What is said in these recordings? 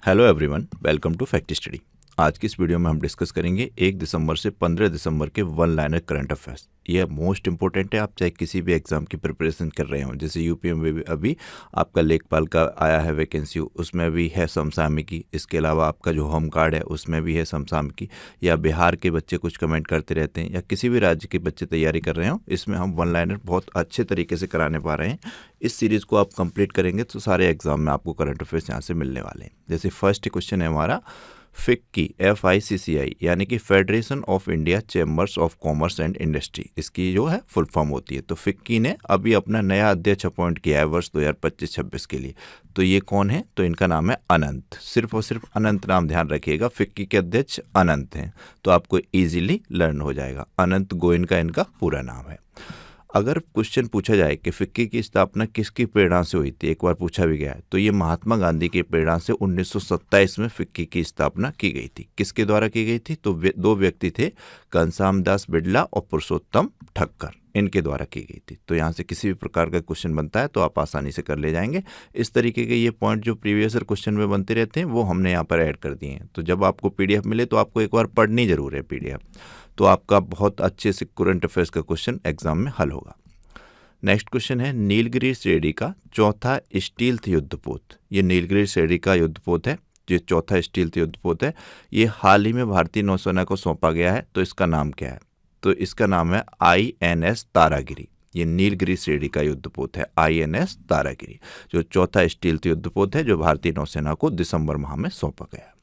Hello everyone, welcome to Fact Study. आज की इस वीडियो में हम डिस्कस करेंगे 1 दिसंबर से 15 दिसंबर के वन लाइनर करंट अफेयर्स। ये मोस्ट इंपॉर्टेंट है, आप चाहे किसी भी एग्जाम की प्रिपरेशन कर रहे हो। जैसे यूपी में भी अभी आपका लेखपाल का आया है वैकेंसी, उसमें भी है समसामयिकी। इसके अलावा आपका जो होम कार्ड है उसमें भी है समसामयिकी। या बिहार के बच्चे कुछ कमेंट करते रहते हैं, या किसी भी राज्य के बच्चे तैयारी कर रहे हो, इसमें हम वन लाइनर बहुत अच्छे तरीके से कराने पा रहे हैं। इस सीरीज़ को आप कंप्लीट करेंगे तो सारे एग्जाम में आपको करंट अफेयर्स यहाँ से मिलने वाले हैं। जैसे फर्स्ट क्वेश्चन है हमारा, FICCI FICCI यानी कि federation of India chambers of commerce and industry, इसकी जो है फुल फॉर्म होती है। तो FICCI ने अभी अपना नया अध्यक्ष अपॉइंट किया है वर्ष 2025-26 के लिए। तो ये कौन है? तो इनका नाम है अनंत, सिर्फ और सिर्फ अनंत नाम ध्यान रखिएगा। FICCI के अध्यक्ष अनंत हैं, तो आपको इजीली लर्न हो जाएगा। अनंत गोयन का इनका पूरा नाम है। अगर क्वेश्चन पूछा जाए कि FICCI की स्थापना किसकी प्रेरणा से हुई थी, एक बार पूछा भी गया है, तो ये महात्मा गांधी की प्रेरणा से 1927 में FICCI की स्थापना की गई थी। किसके द्वारा की गई थी? तो दो व्यक्ति थे, घनश्याम दास बिड़ला और पुरुषोत्तम ठक्कर, इनके द्वारा की गई थी। तो यहाँ से किसी भी प्रकार का क्वेश्चन बनता है तो आप आसानी से कर ले जाएंगे। इस तरीके के ये पॉइंट जो प्रीवियस ईयर क्वेश्चन में बनते रहते हैं वो हमने यहाँ पर ऐड कर दिए हैं। तो जब आपको PDF मिले तो आपको एक बार पढ़नी जरूर है PDF, तो आपका बहुत अच्छे से करंट अफेयर्स का क्वेश्चन एग्जाम में हल होगा। नेक्स्ट क्वेश्चन है, नीलगिरी श्रेणी का चौथा स्टील्थ युद्धपोत। ये नीलगिरी श्रेणी का युद्धपोत है, जो चौथा स्टील्थ युद्धपोत है। ये हाल ही में भारतीय नौसेना को सौंपा गया है। तो इसका नाम क्या है? तो इसका नाम है INS तारागिरी। ये नीलगिरी श्रेणी का युद्धपोत है, INS तारागिरी, जो चौथा स्टील्थ युद्धपोत है, जो भारतीय नौसेना को दिसंबर माह में सौंपा गया।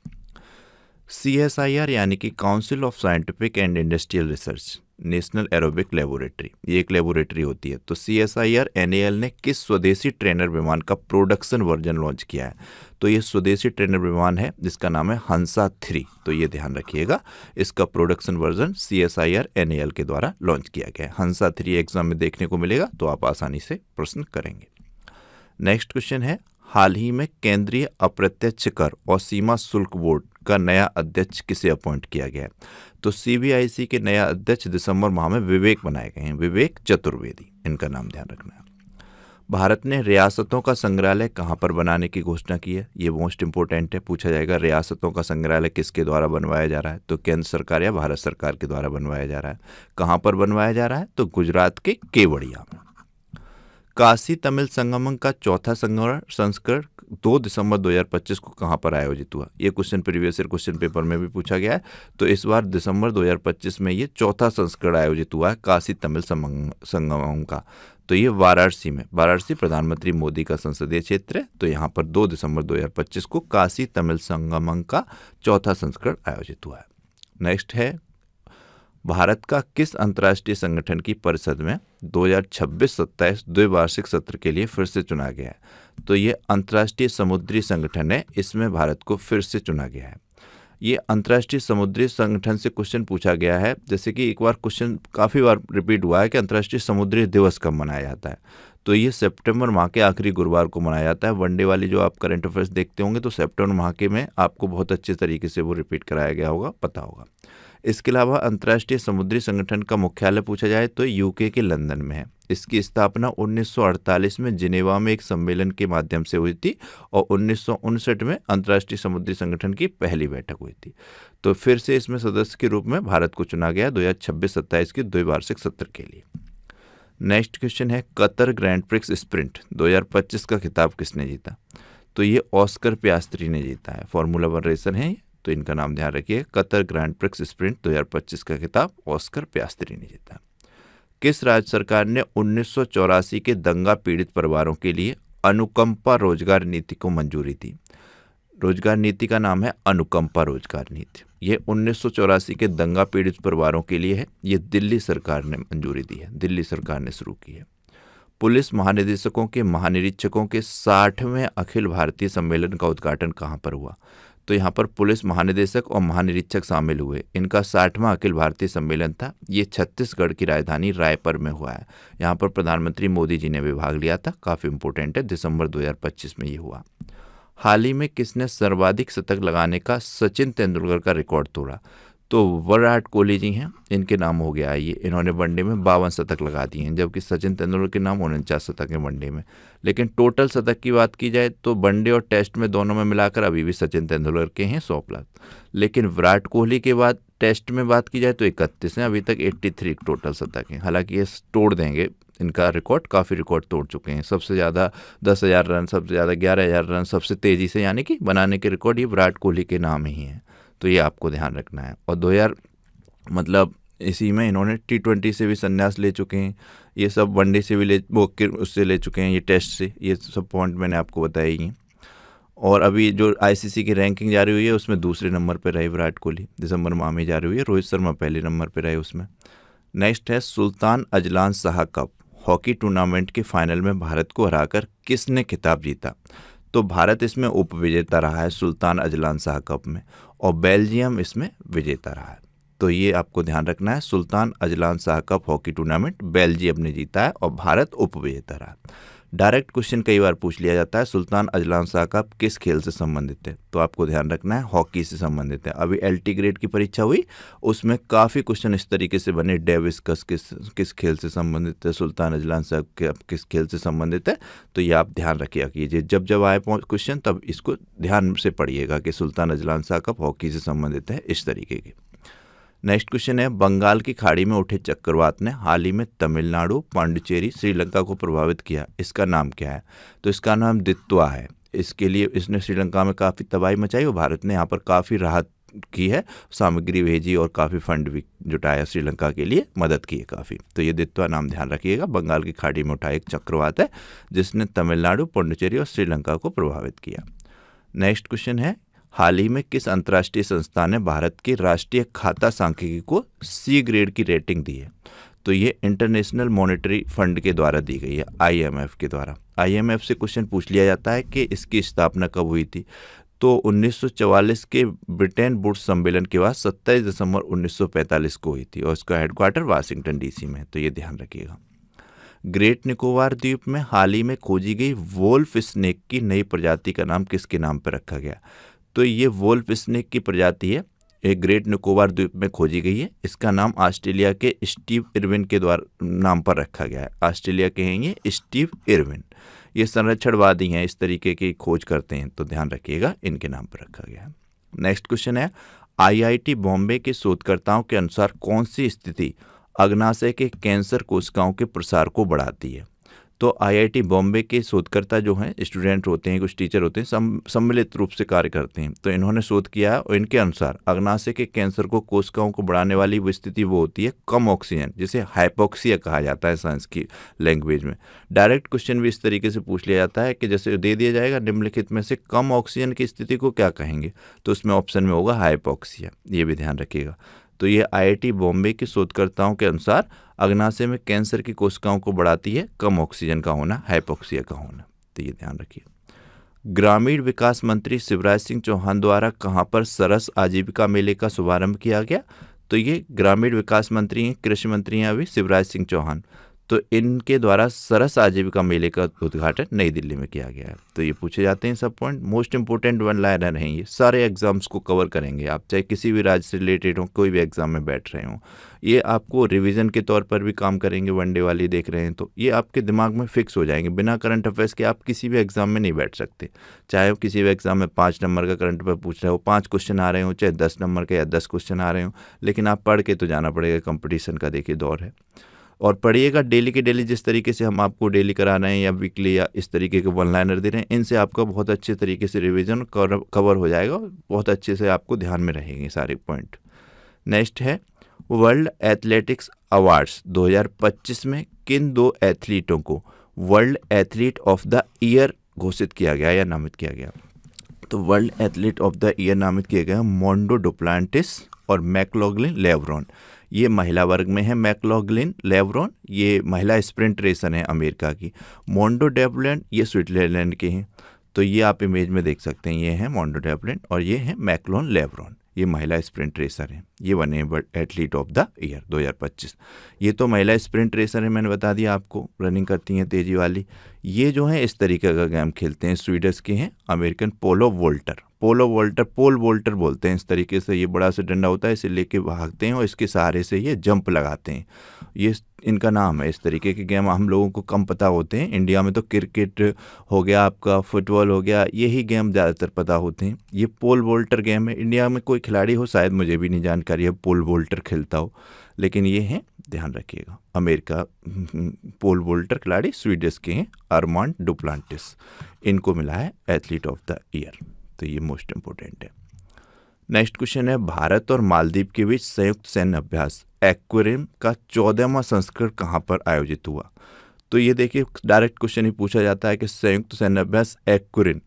CSIR यानी कि council of scientific and industrial research, national aerobic laboratory, ये एक लेबोरेटरी होती है। तो CSIR NAL ने किस स्वदेशी ट्रेनर विमान का प्रोडक्शन वर्जन लॉन्च किया है? तो ये स्वदेशी ट्रेनर विमान है जिसका नाम है हंसा 3। तो ये ध्यान रखिएगा, इसका प्रोडक्शन वर्जन CSIR NAL के द्वारा लॉन्च किया गया है। हंसा 3 एग्जाम में देखने को मिलेगा, तो आप आसानी से प्रश्न करेंगे। नेक्स्ट क्वेश्चन है, हाल ही में केंद्रीय अप्रत्यक्ष कर और सीमा शुल्क बोर्ड का नया अध्यक्ष किसे अपॉइंट किया गया है? तो CBIC के नया अध्यक्ष दिसंबर माह में विवेक बनाए गए हैं, विवेक चतुर्वेदी, इनका नाम ध्यान रखना है। भारत ने रियासतों का संग्रहालय कहाँ पर बनाने की घोषणा की है? ये मोस्ट इंपोर्टेंट है, पूछा जाएगा रियासतों का संग्रहालय किसके द्वारा बनवाया जा रहा है? तो केंद्र सरकार या भारत सरकार के द्वारा बनवाया जा रहा है। कहाँ पर बनवाया जा रहा है? तो गुजरात के केवड़िया में। काशी तमिल संगमम का चौथा संस्करण 2 दिसंबर 2025 को कहाँ पर आयोजित हुआ? ये question previous year question paper में भी पूछा गया है। तो इस बार दिसंबर 2025 में ये चौथा संस्करण आयोजित हुआ है काशी तमिल संगमम का। तो ये वाराणसी में, वाराणसी प्रधानमंत्री मोदी का संसदीय क्षेत्र है। तो यहाँ पर 2 दिसंबर 2025 को काशी तमिल संगमम का चौथा संस्करण आयोजित हुआ है। नेक्स्ट है, भारत का किस अंतर्राष्ट्रीय संगठन की परिषद में 2026-27 द्विवार्षिक सत्र के लिए फिर से चुना गया है? तो ये अंतर्राष्ट्रीय समुद्री संगठन है, इसमें भारत को फिर से चुना गया है। ये अंतर्राष्ट्रीय समुद्री संगठन से क्वेश्चन पूछा गया है। जैसे कि एक बार क्वेश्चन काफ़ी बार रिपीट हुआ है कि अंतर्राष्ट्रीय समुद्री दिवस कब मनाया जाता है? तो ये सितंबर माह के आखिरी गुरुवार को मनाया जाता है। वनडे वाली जो आप करंट अफेयर्स देखते होंगे तो सितंबर माह के में आपको बहुत अच्छे तरीके से वो रिपीट कराया गया होगा, पता होगा। इसके अलावा अंतर्राष्ट्रीय समुद्री संगठन का मुख्यालय पूछा जाए तो UK के लंदन में है। इसकी स्थापना 1948 में जिनेवा में एक सम्मेलन के माध्यम से हुई थी और 1959 में अंतर्राष्ट्रीय समुद्री संगठन की पहली बैठक हुई थी। तो फिर से इसमें सदस्य के रूप में भारत को चुना गया 2026-27 के द्विवार्षिक सत्र के लिए। नेक्स्ट क्वेश्चन है, कतर ग्रैंड प्रिक्स स्प्रिंट 2025 का खिताब किसने जीता? तो ये ऑस्कर पियास्त्री ने जीता है, फॉर्मूला 1 रेसर है। तो इनका नाम ध्यान रखिए, कतर ग्रैंड प्रिक्स स्प्रिंट 2025 का खिताब ऑस्कर पियास्त्री ने जीता। किस राज्य सरकार ने 1984 के दंगा पीड़ित परिवारों के लिए अनुकंपा रोजगार नीति को मंजूरी दी? रोजगार नीति का नाम है अनुकंपा रोजगार नीति। ये 1984 के दंगा पीड़ित परिवारों के लिए है। ये दिल्ली सरकार ने मंजूरी दी है, दिल्ली सरकार ने शुरू की है। पुलिस महानिदेशकों के महानिरीक्षकों के 60वें अखिल भारतीय सम्मेलन का उद्घाटन कहाँ पर हुआ? तो यहाँ पर पुलिस महानिदेशक और महानिरीक्षक शामिल हुए। इनका 60वां अखिल भारतीय सम्मेलन था। ये छत्तीसगढ़ की राजधानी रायपुर में हुआ है। यहाँ पर प्रधानमंत्री मोदी जी ने भी भाग लिया था, काफ़ी इंपॉर्टेंट है। दिसंबर 2025 में ये हुआ। हाल ही में किसने सर्वाधिक शतक लगाने का सचिन तेंदुलकर का रिकॉर्ड तोड़ा? तो विराट कोहली जी हैं, इनके नाम हो गया ये, इन्होंने वनडे में 52 शतक लगा दिए हैं, जबकि सचिन तेंदुलकर के नाम 49 शतक हैं वनडे में। लेकिन टोटल शतक की बात की जाए तो वनडे और टेस्ट में दोनों में मिलाकर अभी भी सचिन तेंदुलकर के हैं 100+। लेकिन विराट कोहली के बाद टेस्ट में बात की जाए तो 31 हैं, अभी तक 83 टोटल शतक हैं। हालांकि ये तोड़ देंगे, इनका रिकॉर्ड, काफ़ी रिकॉर्ड तोड़ चुके हैं। सबसे ज़्यादा 10,000 रन, सबसे ज़्यादा 11,000 रन सबसे तेज़ी से यानी कि बनाने के रिकॉर्ड ये विराट कोहली के नाम ही हैं। तो ये आपको ध्यान रखना है। और 2000 मतलब इसी में इन्होंने T20 से भी संन्यास ले चुके हैं, ये सब वनडे से भी उससे ले चुके हैं, ये टेस्ट से, ये सब पॉइंट मैंने आपको बताए ही। और अभी जो ICC की रैंकिंग जारी हुई है उसमें दूसरे नंबर पर रहे विराट कोहली, दिसंबर माह में जारी हुई है। रोहित शर्मा पहले नंबर पर रहे उसमें। नेक्स्ट है Sultan Azlan Shah cup hockey tournament के फाइनल में भारत को हराकर किसने खिताब जीता? तो भारत इसमें उपविजेता रहा है सुल्तान अजलान शाह कप में, और बेल्जियम इसमें विजेता रहा है। तो ये आपको ध्यान रखना है, Sultan Azlan Shah cup hockey tournament Belgium ने जीता है और भारत उपविजेता रहा। डायरेक्ट क्वेश्चन कई बार पूछ लिया जाता है, सुल्तान अजलान शाह कप किस खेल से संबंधित है? तो आपको ध्यान रखना है हॉकी से संबंधित है। अभी LT ग्रेड की परीक्षा हुई, उसमें काफ़ी क्वेश्चन इस तरीके से बने, डेविस कप किस खेल से संबंधित है, सुल्तान अजलान शाह कप किस खेल से संबंधित है। तो ये आप ध्यान रखिएगा कि जब आए क्वेश्चन तब इसको ध्यान से पढ़िएगा कि Sultan Azlan Shah cup hockey से संबंधित है, इस तरीके के। नेक्स्ट क्वेश्चन है, बंगाल की खाड़ी में उठे चक्रवात ने हाल ही में तमिलनाडु, पांडिचेरी, श्रीलंका को प्रभावित किया, इसका नाम क्या है? तो इसका नाम दित्वा है। इसके लिए इसने श्रीलंका में काफ़ी तबाही मचाई और भारत ने यहाँ पर काफ़ी राहत की है, सामग्री भेजी और काफ़ी फंड भी जुटाया, श्रीलंका के लिए मदद की है काफ़ी। तो ये दित्वा नाम ध्यान रखिएगा। बंगाल की खाड़ी में उठा एक चक्रवात है जिसने तमिलनाडु, पांडिचेरी और श्रीलंका को प्रभावित किया। नेक्स्ट क्वेश्चन है, हाल ही में किस अंतर्राष्ट्रीय संस्था ने भारत की राष्ट्रीय खाता सांख्यिकी को C ग्रेड की रेटिंग दी है? तो ये इंटरनेशनल मॉनेटरी फंड के द्वारा दी गई है, IMF के द्वारा। IMF से क्वेश्चन पूछ लिया जाता है कि इसकी स्थापना कब हुई थी? तो 1944 के ब्रिटेन वुड्स सम्मेलन के बाद 27 दिसंबर 1945 को हुई थी और इसका हेडक्वार्टर वाशिंगटन DC में है। तो ये ध्यान रखिएगा। ग्रेट निकोबार द्वीप में हाल ही में खोजी गई वोल्फ स्नेक की नई प्रजाति का नाम किसके नाम पर रखा गया? तो ये वोल्फ स्नेक की प्रजाति है, एक ग्रेट निकोबार द्वीप में खोजी गई है। इसका नाम ऑस्ट्रेलिया के स्टीव इरविन के द्वारा नाम पर रखा गया है। ऑस्ट्रेलिया के हैं ये स्टीव इरविन, ये संरक्षणवादी हैं, इस तरीके की खोज करते हैं, तो ध्यान रखिएगा, इनके नाम पर रखा गया है। नेक्स्ट क्वेश्चन है, IIT बॉम्बे के शोधकर्ताओं के अनुसार कौन सी स्थिति अग्नाशय के कैंसर कोशिकाओं के प्रसार को बढ़ाती है? तो IIT बॉम्बे के शोधकर्ता जो हैं, स्टूडेंट होते हैं, कुछ टीचर होते हैं, सम्मिलित रूप से कार्य करते हैं। तो इन्होंने शोध किया है और इनके अनुसार अग्नाशय के कैंसर को कोशिकाओं को बढ़ाने वाली वो स्थिति वो होती है कम ऑक्सीजन, जिसे हाइपोक्सिया कहा जाता है साइंस की लैंग्वेज में। डायरेक्ट क्वेश्चन भी इस तरीके से पूछ लिया जाता है कि जैसे दे दिया जाएगा, निम्नलिखित में से कम ऑक्सीजन की स्थिति को क्या कहेंगे? तो उसमें ऑप्शन में होगा हाइपोक्सिया, ये भी ध्यान रखिएगा। तो ये IIT बॉम्बे के शोधकर्ताओं के अनुसार अग्नाशय में कैंसर की कोशिकाओं को बढ़ाती है कम ऑक्सीजन का होना, हाइपोक्सिया का होना। तो ये ध्यान रखिए। ग्रामीण विकास मंत्री शिवराज सिंह चौहान द्वारा कहाँ पर सरस आजीविका मेले का शुभारंभ किया गया? तो ये ग्रामीण विकास मंत्री हैं, कृषि मंत्री हैं अभी, शिवराज सिंह चौहान। तो इनके द्वारा सरस आजीविका मेले का उद्घाटन नई दिल्ली में किया गया है। तो ये पूछे जाते हैं सब point, most important one liner हैं ये, सारे एग्जाम्स को कवर करेंगे आप, चाहे किसी भी राज्य से रिलेटेड हो, कोई भी एग्जाम में बैठ रहे हो। ये आपको रिवीजन के तौर पर भी काम करेंगे, वनडे वाली देख रहे हैं तो ये आपके दिमाग में फिक्स हो जाएंगे। बिना करंट अफेयर्स के आप किसी भी एग्जाम में नहीं बैठ सकते, चाहे वो किसी भी एग्जाम में 5 नंबर का करंट अफेयर पूछ रहे हो, 5 क्वेश्चन आ रहे हो, चाहे 10 नंबर के या 10 क्वेश्चन आ रहे हो, लेकिन आप पढ़ के तो जाना पड़ेगा, कंपटीशन का देखिए दौर है। और पढ़िएगा डेली के डेली, जिस तरीके से हम आपको डेली करा रहे हैं या वीकली या इस तरीके के वन लाइनर दे रहे हैं, इनसे आपका बहुत अच्छे तरीके से रिवीजन कवर हो जाएगा, बहुत अच्छे से आपको ध्यान में रहेंगे सारे पॉइंट। नेक्स्ट है, वर्ल्ड एथलेटिक्स अवार्ड्स 2025 में किन 2 एथलीटों को world athlete of the year घोषित किया गया या नामित किया गया? तो world athlete of the year नामित किया गया मोंडो डुप्लांटिस और मैकलॉगलिन लेब्रॉन। ये महिला वर्ग में है मैकलॉगलिन लेब्रॉन, ये महिला स्प्रिंट रेसर हैं अमेरिका की। मोंडो डेवलेंट ये स्विट्जरलैंड के हैं। तो ये आप इमेज में देख सकते हैं, ये हैं मोंडो डेवलेंट और ये हैं मैकलॉन लेब्रॉन, ये महिला स्प्रिंट रेसर हैं। ये बने world athlete of the year 2025। ये तो महिला स्प्रिंट रेसर है, मैंने बता दिया आपको, रनिंग करती हैं तेजी वाली। ये जो है इस तरीके का गेम खेलते हैं, स्वीडन के हैं, अमेरिकन पोलो पोल वोल्टर बोलते हैं इस तरीके से। ये बड़ा सा डंडा होता है, इसे लेके भागते हैं और इसके सहारे से ये जंप लगाते हैं। ये इनका नाम है। इस तरीके के गेम हम लोगों को कम पता होते हैं। इंडिया में तो क्रिकेट हो गया, आपका फुटबॉल हो गया, यही गेम ज़्यादातर पता होते हैं। ये पोल वोल्टर गेम है। इंडिया में कोई खिलाड़ी हो, शायद मुझे भी नहीं जानकारी है पोल वोल्टर खेलता हो, लेकिन ये हैं, ध्यान रखिएगा। अमेरिका पोल वोल्टर खिलाड़ी स्वीडिश के हैं, अरमांड डुप्लांटिस। इनको मिला है एथलीट ऑफ द ईयर, तो ये मोस्ट इम्पोर्टेंट है। नेक्स्ट क्वेश्चन है, भारत और मालदीव के बीच संयुक्त सैन्य अभ्यास एक्वेरियम का 14वां संस्करण कहाँ पर आयोजित हुआ? तो ये देखिए, डायरेक्ट क्वेश्चन ही पूछा जाता है कि संयुक्त सैन्य अभ्यास एक्वेरियम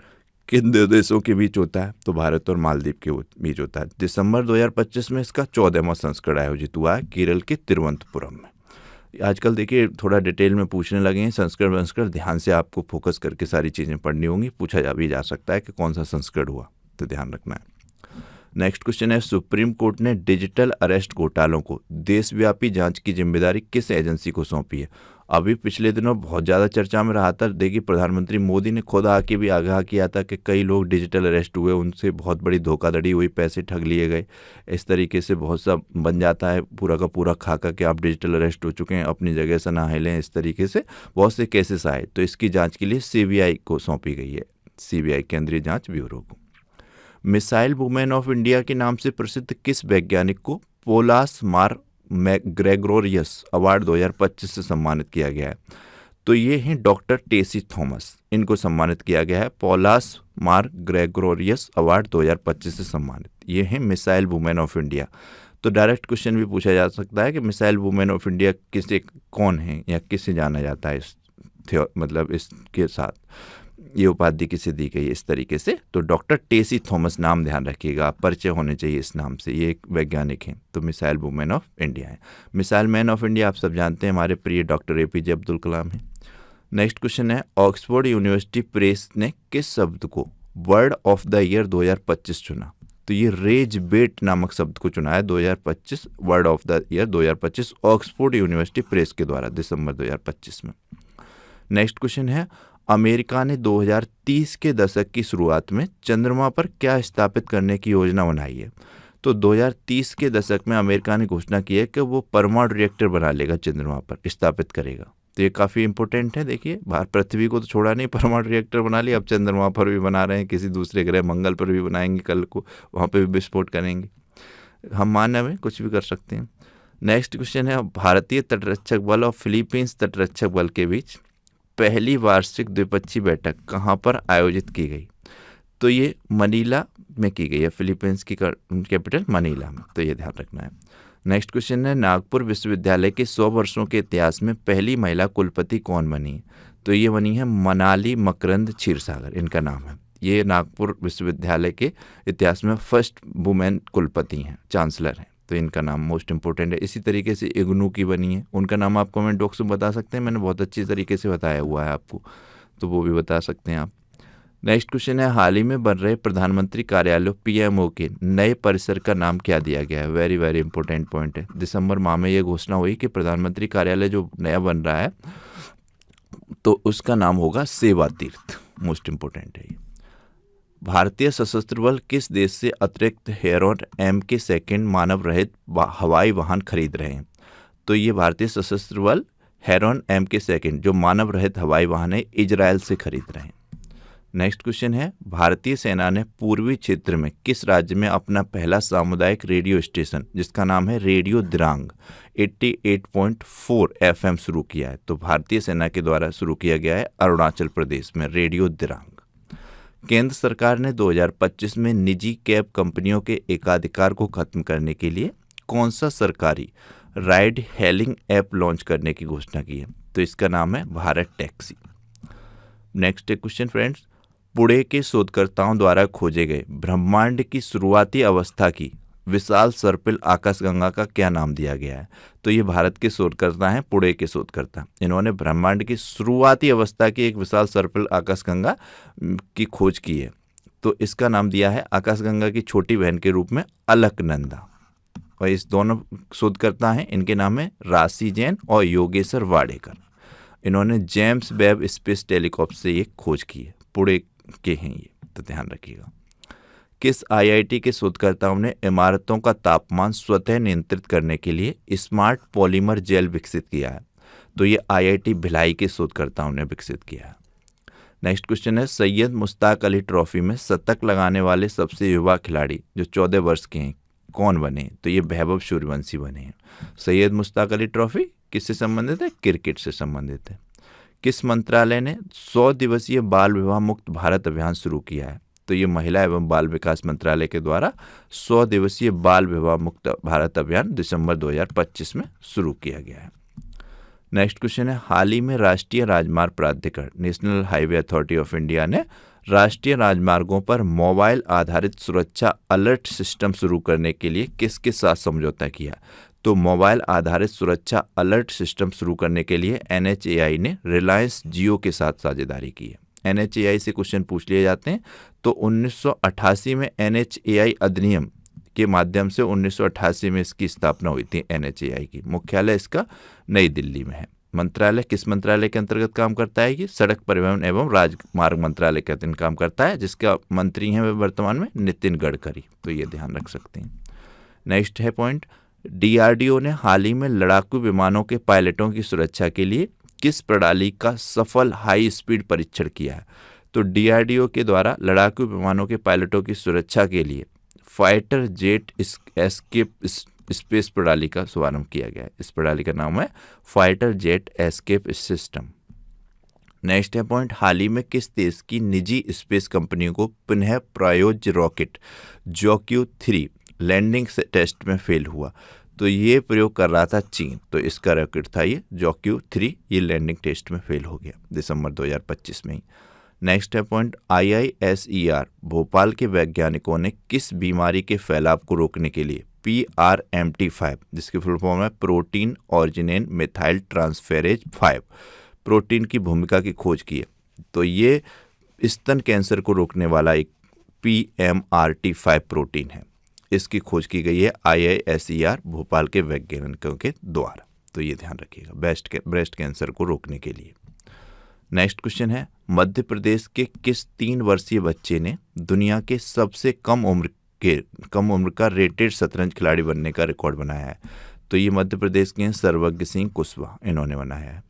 किन दो देशों के बीच होता है? तो भारत और मालदीव के बीच होता है। दिसंबर 2025 में इसका 14वां संस्करण आयोजित हुआ है केरल के तिरुवनंतपुरम में। आजकल देखिए थोड़ा डिटेल में पूछने लगे हैं संस्करण, ध्यान से आपको फोकस करके सारी चीज़ें पढ़नी होंगी। पूछा भी जा सकता है कि कौन सा संस्करण हुआ, तो ध्यान रखना है। नेक्स्ट क्वेश्चन है, सुप्रीम कोर्ट ने डिजिटल अरेस्ट घोटालों को देशव्यापी जांच की जिम्मेदारी किस एजेंसी को सौंपी है? अभी पिछले दिनों बहुत ज़्यादा चर्चा में रहा था। देखिए, प्रधानमंत्री मोदी ने खुद आके भी आगाह किया था कि कई लोग डिजिटल अरेस्ट हुए, उनसे बहुत बड़ी धोखाधड़ी हुई, पैसे ठग लिए गए। इस तरीके से बहुत सा बन जाता है पूरा का पूरा खाका कि आप डिजिटल अरेस्ट हो चुके हैं, अपनी जगह से ना हिलें। इस तरीके से बहुत से केसेस आए, तो इसकी जाँच के लिए CBI को सौंपी गई है, CBI केंद्रीय जाँच ब्यूरो को। मिसाइल वुमेन ऑफ इंडिया के नाम से प्रसिद्ध किस वैज्ञानिक को पोलास मार ग्रेगोरियस अवार्ड 2025 से सम्मानित किया गया है? तो ये हैं डॉक्टर टेसी थॉमस। इनको सम्मानित किया गया है पोलास मार ग्रेगोरियस अवार्ड 2025 से सम्मानित। ये हैं मिसाइल वुमेन ऑफ इंडिया। तो डायरेक्ट क्वेश्चन भी पूछा जा सकता है कि मिसाइल वुमेन ऑफ इंडिया किसे कौन है या किसे जाना जाता है, मतलब इसके साथ ये उपाधि किसे दी गई है इस तरीके से? तो डॉक्टर टेसी थॉमस नाम ध्यान रखिएगा, परिचय होने चाहिए इस नाम से। ये एक वैज्ञानिक हैं, तो मिसाइल वुमेन ऑफ इंडिया है। मिसाइल मैन ऑफ इंडिया आप सब जानते हैं, हमारे प्रिय डॉक्टर APJ अब्दुल कलाम हैं। नेक्स्ट क्वेश्चन है, ऑक्सफोर्ड यूनिवर्सिटी प्रेस ने किस शब्द को वर्ड ऑफ द ईयर 2025 चुना? तो ये रेज बेट नामक शब्द को चुना है 2025 word of the year 2025 Oxford university press के द्वारा दिसंबर 2025 में। नेक्स्ट क्वेश्चन है, अमेरिका ने 2030 के दशक की शुरुआत में चंद्रमा पर क्या स्थापित करने की योजना बनाई है? तो 2030 के दशक में अमेरिका ने घोषणा की है कि वो परमाणु रिएक्टर बना लेगा, चंद्रमा पर स्थापित करेगा। तो ये काफ़ी इंपॉर्टेंट है। देखिए, भारत पृथ्वी को तो छोड़ा नहीं, परमाणु रिएक्टर बना लिया, अब चंद्रमा पर भी बना रहे हैं, किसी दूसरे ग्रह मंगल पर भी बनाएंगे, कल को वहाँ पर भी विस्फोट करेंगे। हम मानव हैं, कुछ भी कर सकते हैं। नेक्स्ट क्वेश्चन है, भारतीय तटरक्षक बल और फिलीपींस तटरक्षक बल के बीच पहली वार्षिक द्विपक्षीय बैठक कहाँ पर आयोजित की गई? तो ये मनीला में की गई है, फिलीपींस की कैपिटल मनीला में, तो ये ध्यान रखना है। नेक्स्ट क्वेश्चन है, नागपुर विश्वविद्यालय के 100 वर्षों के इतिहास में पहली महिला कुलपति कौन बनी? तो ये बनी है मनाली मकरंद क्षीरसागर, इनका नाम है। ये नागपुर विश्वविद्यालय के इतिहास में फर्स्ट वुमेन कुलपति हैं, चांसलर हैं, तो इनका नाम मोस्ट इंपॉर्टेंट है। इसी तरीके से इग्नू की बनी है, उनका नाम आप कमेंट बॉक्स में बता सकते हैं, मैंने बहुत अच्छी तरीके से बताया हुआ है आपको, तो वो भी बता सकते हैं आप। नेक्स्ट क्वेश्चन है, हाल ही में बन रहे प्रधानमंत्री कार्यालय PMO के नए परिसर का नाम क्या दिया गया है? वेरी वेरी इंपॉर्टेंट पॉइंट है। दिसंबर माह में ये घोषणा हुई कि प्रधानमंत्री कार्यालय जो नया बन रहा है तो उसका नाम होगा सेवा तीर्थ। मोस्ट इंपॉर्टेंट है ये। भारतीय सशस्त्र बल किस देश से अतिरिक्त हेरॉन MK2 मानव रहित हवाई वाहन खरीद रहे हैं? तो ये भारतीय सशस्त्र बल हेरॉन MK2 जो मानव रहित हवाई वाहन है, इजराइल से खरीद रहे हैं। नेक्स्ट क्वेश्चन है, भारतीय सेना ने पूर्वी क्षेत्र में किस राज्य में अपना पहला सामुदायिक रेडियो स्टेशन जिसका नाम है रेडियो दिरांग 88.4 FM शुरू किया है? तो भारतीय सेना के द्वारा शुरू किया गया है अरुणाचल प्रदेश में रेडियो दिरांग। केंद्र सरकार ने 2025 में निजी कैब कंपनियों के एकाधिकार को खत्म करने के लिए कौन सा सरकारी राइड हेलिंग ऐप लॉन्च करने की घोषणा की है? तो इसका नाम है Bharat taxi. Next question friends, Pune के शोधकर्ताओं द्वारा खोजे गए ब्रह्मांड की शुरुआती अवस्था की विशाल सर्पिल आकाशगंगा का क्या नाम दिया गया है? तो ये भारत के शोधकर्ता हैं, पुणे के शोधकर्ता। इन्होंने ब्रह्मांड की शुरुआती अवस्था की एक विशाल सर्पिल आकाशगंगा की खोज की है, तो इसका नाम दिया है आकाशगंगा की छोटी बहन के रूप में अलकनंदा। और इस दोनों शोधकर्ता हैं, इनके नाम है राशि जैन और योगेश्वर वाडेकर। इन्होंने जेम्स वेब स्पेस टेलीस्कोप से ये खोज की है, पुणे के हैं ये, तो ध्यान रखिएगा। किस आईआईटी के शोधकर्ताओं ने इमारतों का तापमान स्वतः नियंत्रित करने के लिए स्मार्ट पॉलीमर जेल विकसित किया है? तो ये आईआईटी भिलाई के शोधकर्ताओं ने विकसित किया है। नेक्स्ट क्वेश्चन है, सैयद मुश्ताक अली ट्रॉफी में शतक लगाने वाले सबसे युवा खिलाड़ी जो 14 वर्ष के हैं कौन बने? तो ये वैभव सूर्यवंशी बने हैं। सैयद मुश्ताक अली ट्रॉफी किससे संबंधित है? क्रिकेट से संबंधित है। किस मंत्रालय ने 100 दिवसीय बाल विवाह मुक्त भारत अभियान शुरू किया है? तो ये महिला एवं बाल विकास मंत्रालय के द्वारा 100 दिवसीय बाल विवाह मुक्त भारत अभियान दिसंबर 2025 में शुरू किया गया है। नेक्स्ट क्वेश्चन है, हाल ही में राष्ट्रीय राजमार्ग प्राधिकरण national highway authority of India ने राष्ट्रीय राजमार्गों पर मोबाइल आधारित सुरक्षा अलर्ट सिस्टम शुरू करने के लिए किसके साथ समझौता किया? तो मोबाइल आधारित सुरक्षा अलर्ट सिस्टम शुरू करने के लिए NHAI ने रिलायंस जियो के साथ साझेदारी की है। NHAI से क्वेश्चन पूछ लिए जाते हैं। तो 1988 में NHAI अधिनियम के माध्यम से 1988 में इसकी स्थापना हुई थी। NHAI की मुख्यालय इसका नई दिल्ली में है। मंत्रालय किस मंत्रालय के अंतर्गत काम करता है? ये सड़क परिवहन एवं राजमार्ग मंत्रालय के अधीन काम करता है, जिसका मंत्री हैं वे वर्तमान में नितिन गडकरी। तो ये ध्यान रख सकते हैं। नेक्स्ट है पॉइंट, DRDO ने हाल ही में लड़ाकू विमानों के पायलटों की सुरक्षा के लिए किस प्रणाली का सफल हाई स्पीड परीक्षण किया है? तो DRDO के द्वारा लड़ाकू विमानों के पायलटों की सुरक्षा के लिए फाइटर जेट एस्केप स्पेस प्रणाली का शुभारंभ किया गया है। इस प्रणाली का नाम है fighter jet escape system. Next है पॉइंट, हाल ही में किस देश की निजी स्पेस कंपनियों को पुनः प्रायोज्य रॉकेट JOQ-3 लैंडिंग टेस्ट में फेल हुआ? तो ये प्रयोग कर रहा था चीन। तो इसका रॉकेट था ये JOQ-3, ये लैंडिंग टेस्ट में फेल हो गया दिसंबर 2025 में ही। नेक्स्ट है पॉइंट, IISER भोपाल के वैज्ञानिकों ने किस बीमारी के फैलाव को रोकने के लिए PRMT5 जिसकी फुल फॉर्म है प्रोटीन ऑर्जिनेन मिथाइल ट्रांसफेरेज 5 प्रोटीन की भूमिका की खोज की है? तो ये स्तन कैंसर को रोकने वाला एक PMRT5 प्रोटीन है। इसकी खोज की गई है IISER भोपाल के वैज्ञानिकों के द्वारा। तो ये ध्यान रखिएगा ब्रेस्ट कैंसर को रोकने के लिए। नेक्स्ट क्वेश्चन है, मध्य प्रदेश के किस 3 वर्षीय बच्चे ने दुनिया के सबसे कम उम्र का रेटेड शतरंज खिलाड़ी बनने का रिकॉर्ड बनाया है? तो ये मध्य प्रदेश के हैं सर्वज्ञ सिंह कुशवाहा, इन्होंने बनाया है।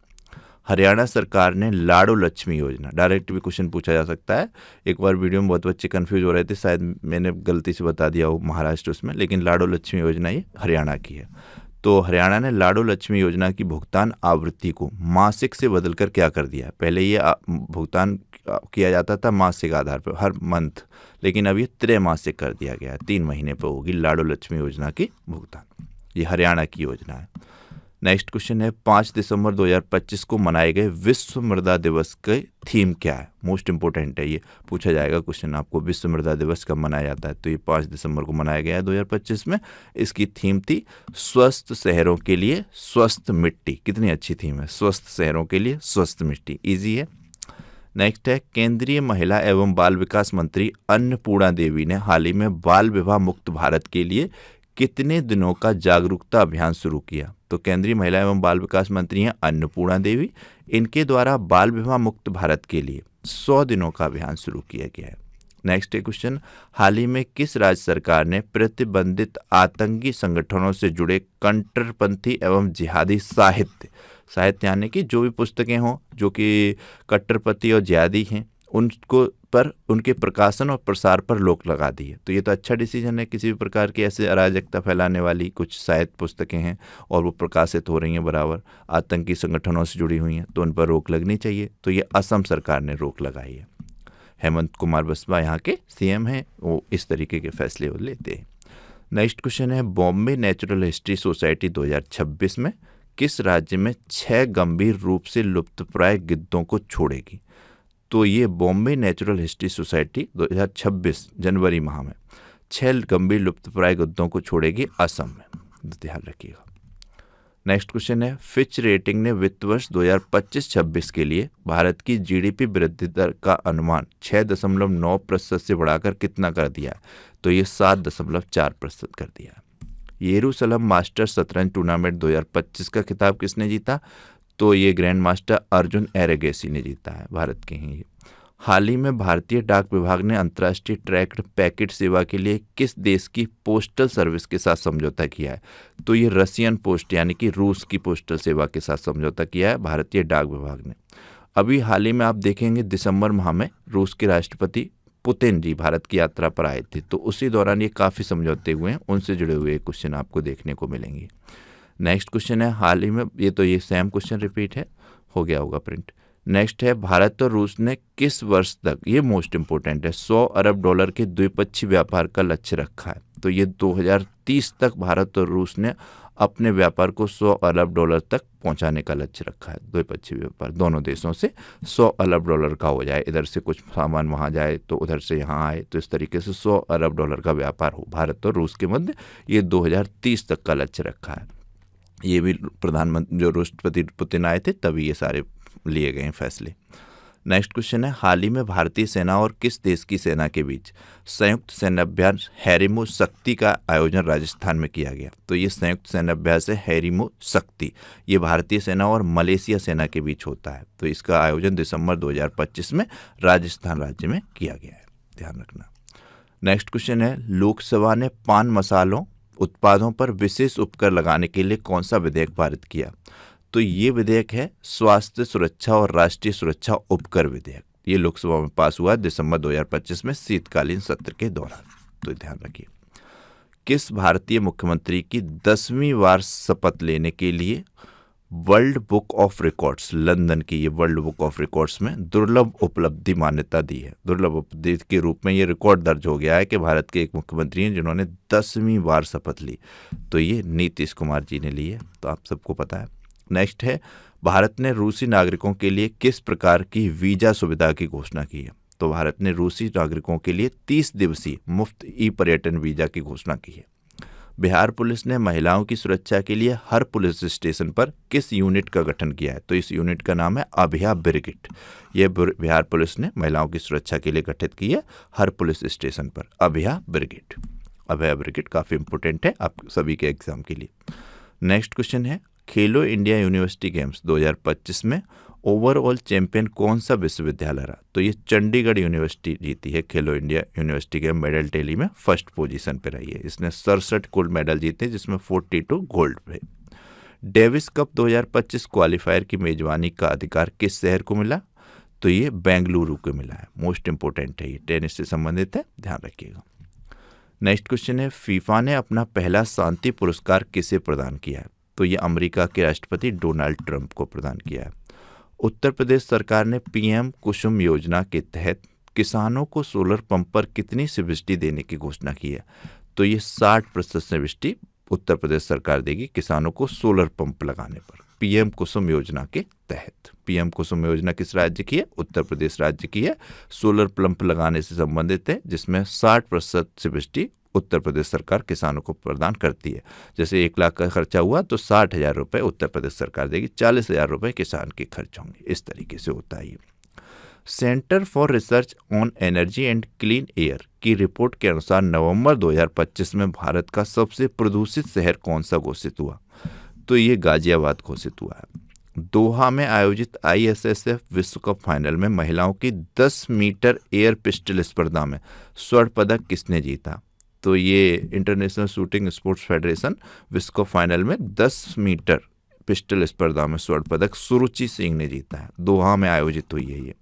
हरियाणा सरकार ने लाडो लक्ष्मी योजना, डायरेक्ट भी क्वेश्चन पूछा जा सकता है। एक बार वीडियो में बहुत बच्चे कंफ्यूज हो रहे थे, शायद मैंने गलती से बता दिया हो महाराष्ट्र उसमें, लेकिन लाडो लक्ष्मी योजना ये हरियाणा की है। तो हरियाणा ने लाडो लक्ष्मी योजना की भुगतान आवृत्ति को मासिक से बदलकर क्या कर दिया? पहले ये भुगतान किया जाता था मासिक आधार पर हर मंथ, लेकिन अब ये त्रैमासिक कर दिया गया है। 3 महीने पर होगी लाडो लक्ष्मी योजना की भुगतान। ये हरियाणा की योजना है। नेक्स्ट क्वेश्चन है, 5 दिसंबर 2025 को मनाए गए विश्व मृदा दिवस के थीम क्या है? मोस्ट इंपोर्टेंट है, ये पूछा जाएगा क्वेश्चन आपको। विश्व मृदा दिवस कब मनाया जाता है? तो ये 5 दिसंबर को मनाया गया है 2025 में। इसकी थीम थी स्वस्थ शहरों के लिए स्वस्थ मिट्टी। कितनी अच्छी थीम है, स्वस्थ शहरों के लिए स्वस्थ मिट्टी, ईजी है। नेक्स्ट है, केंद्रीय महिला एवं बाल विकास मंत्री अन्नपूर्णा देवी ने हाल ही में बाल विवाह मुक्त भारत के लिए कितने दिनों का जागरूकता अभियान शुरू किया? तो केंद्रीय महिला एवं बाल विकास मंत्री हैं अन्नपूर्णा देवी। इनके द्वारा बाल विवाह मुक्त भारत के लिए 100 दिनों का अभियान शुरू किया गया है। नेक्स्ट क्वेश्चन, हाल ही में किस राज्य सरकार ने प्रतिबंधित आतंकी संगठनों से जुड़े कट्टरपंथी एवं जिहादी साहित्य यानी कि जो भी पुस्तकें हों जो कि कट्टरपंथी और जिहादी हैं उनको पर उनके प्रकाशन और प्रसार पर रोक लगा दी है? तो ये तो अच्छा डिसीजन है। किसी भी प्रकार की ऐसे अराजकता फैलाने वाली कुछ साहित्य पुस्तकें हैं और वो प्रकाशित हो रही हैं बराबर, आतंकी संगठनों से जुड़ी हुई हैं, तो उन पर रोक लगनी चाहिए। तो ये असम सरकार ने रोक लगाई है। हेमंत कुमार बसपा यहाँ के CM हैं, वो इस तरीके के फैसले वो लेते हैं। नेक्स्ट क्वेश्चन है, बॉम्बे नेचुरल हिस्ट्री सोसाइटी 2026 में किस राज्य में 6 गंभीर रूप से लुप्तप्राय गिद्धों को छोड़ेगी? तो ये बॉम्बे नेचुरल हिस्ट्री सोसाइटी 2026 जनवरी माह में 6 गंभीर लुप्तप्राय गिद्धों को छोड़ेगी असम में, ध्यान रखिएगा। नेक्स्ट क्वेश्चन है, फिच रेटिंग ने वित्त वर्ष 2025-26 के लिए भारत की GDP वृद्धि दर का अनुमान 6.9% से बढ़ाकर कितना कर दिया? तो ये 7.4% कर दिया। येरूशलम मास्टर्स शतरंज टूर्नामेंट 2025 का खिताब किसने जीता? तो ये ग्रैंड मास्टर अर्जुन एरेगेसी ने जीता है, भारत के हैं ये। हाल ही में भारतीय डाक विभाग ने अंतर्राष्ट्रीय ट्रैक्ड पैकेट सेवा के लिए किस देश की पोस्टल सर्विस के साथ समझौता किया है? तो ये रशियन पोस्ट यानी कि रूस की पोस्टल सेवा के साथ समझौता किया है भारतीय डाक विभाग ने। अभी हाल ही में आप देखेंगे दिसंबर माह में रूस के राष्ट्रपति पुतिन जी भारत की यात्रा पर आए थे, तो उसी दौरान ये काफ़ी समझौते हुए हैं, उनसे जुड़े हुए क्वेश्चन आपको देखने को मिलेंगे। नेक्स्ट क्वेश्चन है हाल ही में, ये सेम क्वेश्चन रिपीट है, हो गया होगा प्रिंट। नेक्स्ट है भारत और रूस ने किस वर्ष तक, ये मोस्ट इंपोर्टेंट है, 100 अरब डॉलर के द्विपक्षीय व्यापार का लक्ष्य रखा है? तो ये 2030 तक भारत और रूस ने अपने व्यापार को 100 अरब डॉलर तक पहुंचाने का लक्ष्य रखा है। द्विपक्षीय व्यापार दोनों देशों से 100 अरब डॉलर का हो जाए, इधर से कुछ सामान वहां जाए तो उधर से यहाँ आए, तो इस तरीके से 100 अरब डॉलर का व्यापार हो भारत और रूस के मध्य, ये 2030 तक का लक्ष्य रखा है। ये भी प्रधानमंत्री जो राष्ट्रपति पुतिन आए थे तभी ये सारे लिए गए फैसले। नेक्स्ट क्वेश्चन है हाल ही में भारतीय सेना और किस देश की सेना के बीच संयुक्त सैन्याभ्यास हैरिमो शक्ति का आयोजन राजस्थान में किया गया? तो ये संयुक्त सैन्याभ्यास है हैरिमो शक्ति, ये भारतीय सेना और मलेशिया सेना के बीच होता है। तो इसका आयोजन दिसंबर 2025 में राजस्थान राज्य में किया गया है, ध्यान रखना। नेक्स्ट क्वेश्चन है लोकसभा ने पान मसालों उत्पादों पर विशेष उपकर लगाने के लिए कौन सा विधेयक पारित किया? तो ये विधेयक है स्वास्थ्य सुरक्षा और राष्ट्रीय सुरक्षा उपकर विधेयक। ये लोकसभा में पास हुआ दिसंबर 2025 में शीतकालीन सत्र के दौरान, तो ध्यान रखिए। किस भारतीय मुख्यमंत्री की 10वीं बार शपथ लेने के लिए world book of records, London की ये वर्ल्ड बुक ऑफ रिकॉर्ड्स में दुर्लभ उपलब्धि मान्यता दी है? दुर्लभ उपलब्धि के रूप में ये रिकॉर्ड दर्ज हो गया है कि भारत के एक मुख्यमंत्री हैं जिन्होंने 10वीं बार शपथ ली, तो ये नीतीश कुमार जी ने ली है, तो आप सबको पता है। नेक्स्ट है भारत ने रूसी नागरिकों के लिए किस प्रकार की वीजा सुविधा की घोषणा की है? तो भारत ने रूसी नागरिकों के लिए 30 दिवसीय मुफ्त ई पर्यटन वीजा की घोषणा की है। बिहार पुलिस ने महिलाओं की सुरक्षा के लिए हर पुलिस स्टेशन पर किस यूनिट का गठन किया है? तो इस यूनिट का नाम है अभया ब्रिगेड। यह बिहार पुलिस ने महिलाओं की सुरक्षा के लिए गठित की है हर पुलिस स्टेशन पर अभया ब्रिगेड। अभया ब्रिगेड काफ़ी इंपॉर्टेंट है आप सभी के एग्जाम के लिए। नेक्स्ट क्वेश्चन है खेलो इंडिया यूनिवर्सिटी गेम्स 2025 में ओवरऑल चैंपियन कौन सा विश्वविद्यालय रहा? तो ये चंडीगढ़ यूनिवर्सिटी जीती है खेलो India university game, medal tally में फर्स्ट पोजीशन पे रही है। इसने 67 गोल्ड मेडल जीते जिसमें 42 गोल्ड थे। डेविस कप 2025 क्वालिफायर की मेजबानी का अधिकार किस शहर को मिला? तो ये बेंगलुरु को मिला है। मोस्ट इंपोर्टेंट है, ये टेनिस से संबंधित है, ध्यान रखिएगा। नेक्स्ट क्वेश्चन है फीफा ने अपना पहला शांति पुरस्कार किसे प्रदान किया है? तो ये अमेरिका के राष्ट्रपति डोनाल्ड ट्रंप को प्रदान किया है। उत्तर प्रदेश सरकार ने पीएम कुसुम योजना के तहत किसानों को सोलर पंप पर कितनी सब्सिडी देने की घोषणा की है? तो ये 60% सब्सिडी उत्तर प्रदेश सरकार देगी किसानों को सोलर पंप लगाने पर, पीएम कुसुम योजना के तहत। पीएम कुसुम योजना किस राज्य की है? उत्तर प्रदेश राज्य की है। सोलर पंप लगाने से संबंधित है, जिसमें 60% सब्सिडी उत्तर प्रदेश सरकार किसानों को प्रदान करती है। जैसे 1 लाख का खर्चा हुआ तो 60,000 रुपये उत्तर प्रदेश सरकार देगी, 40,000 रुपये किसान के खर्च होंगे। इस तरीके से होता है ये। Centre for research on energy and clean air की रिपोर्ट के अनुसार नवंबर 2025 में भारत का सबसे प्रदूषित शहर कौन सा घोषित हुआ? तो ये गाजियाबाद घोषित हुआ है। दोहा में आयोजित ISSF विश्व कप फाइनल में महिलाओं की 10 मीटर एयर पिस्टल स्पर्धा में स्वर्ण पदक किसने जीता? तो ये इंटरनेशनल शूटिंग स्पोर्ट्स फेडरेशन विश्व कप फाइनल में 10 मीटर पिस्टल स्पर्धा में स्वर्ण पदक सुरुचि सिंह ने जीता है। दोहा में आयोजित हुई है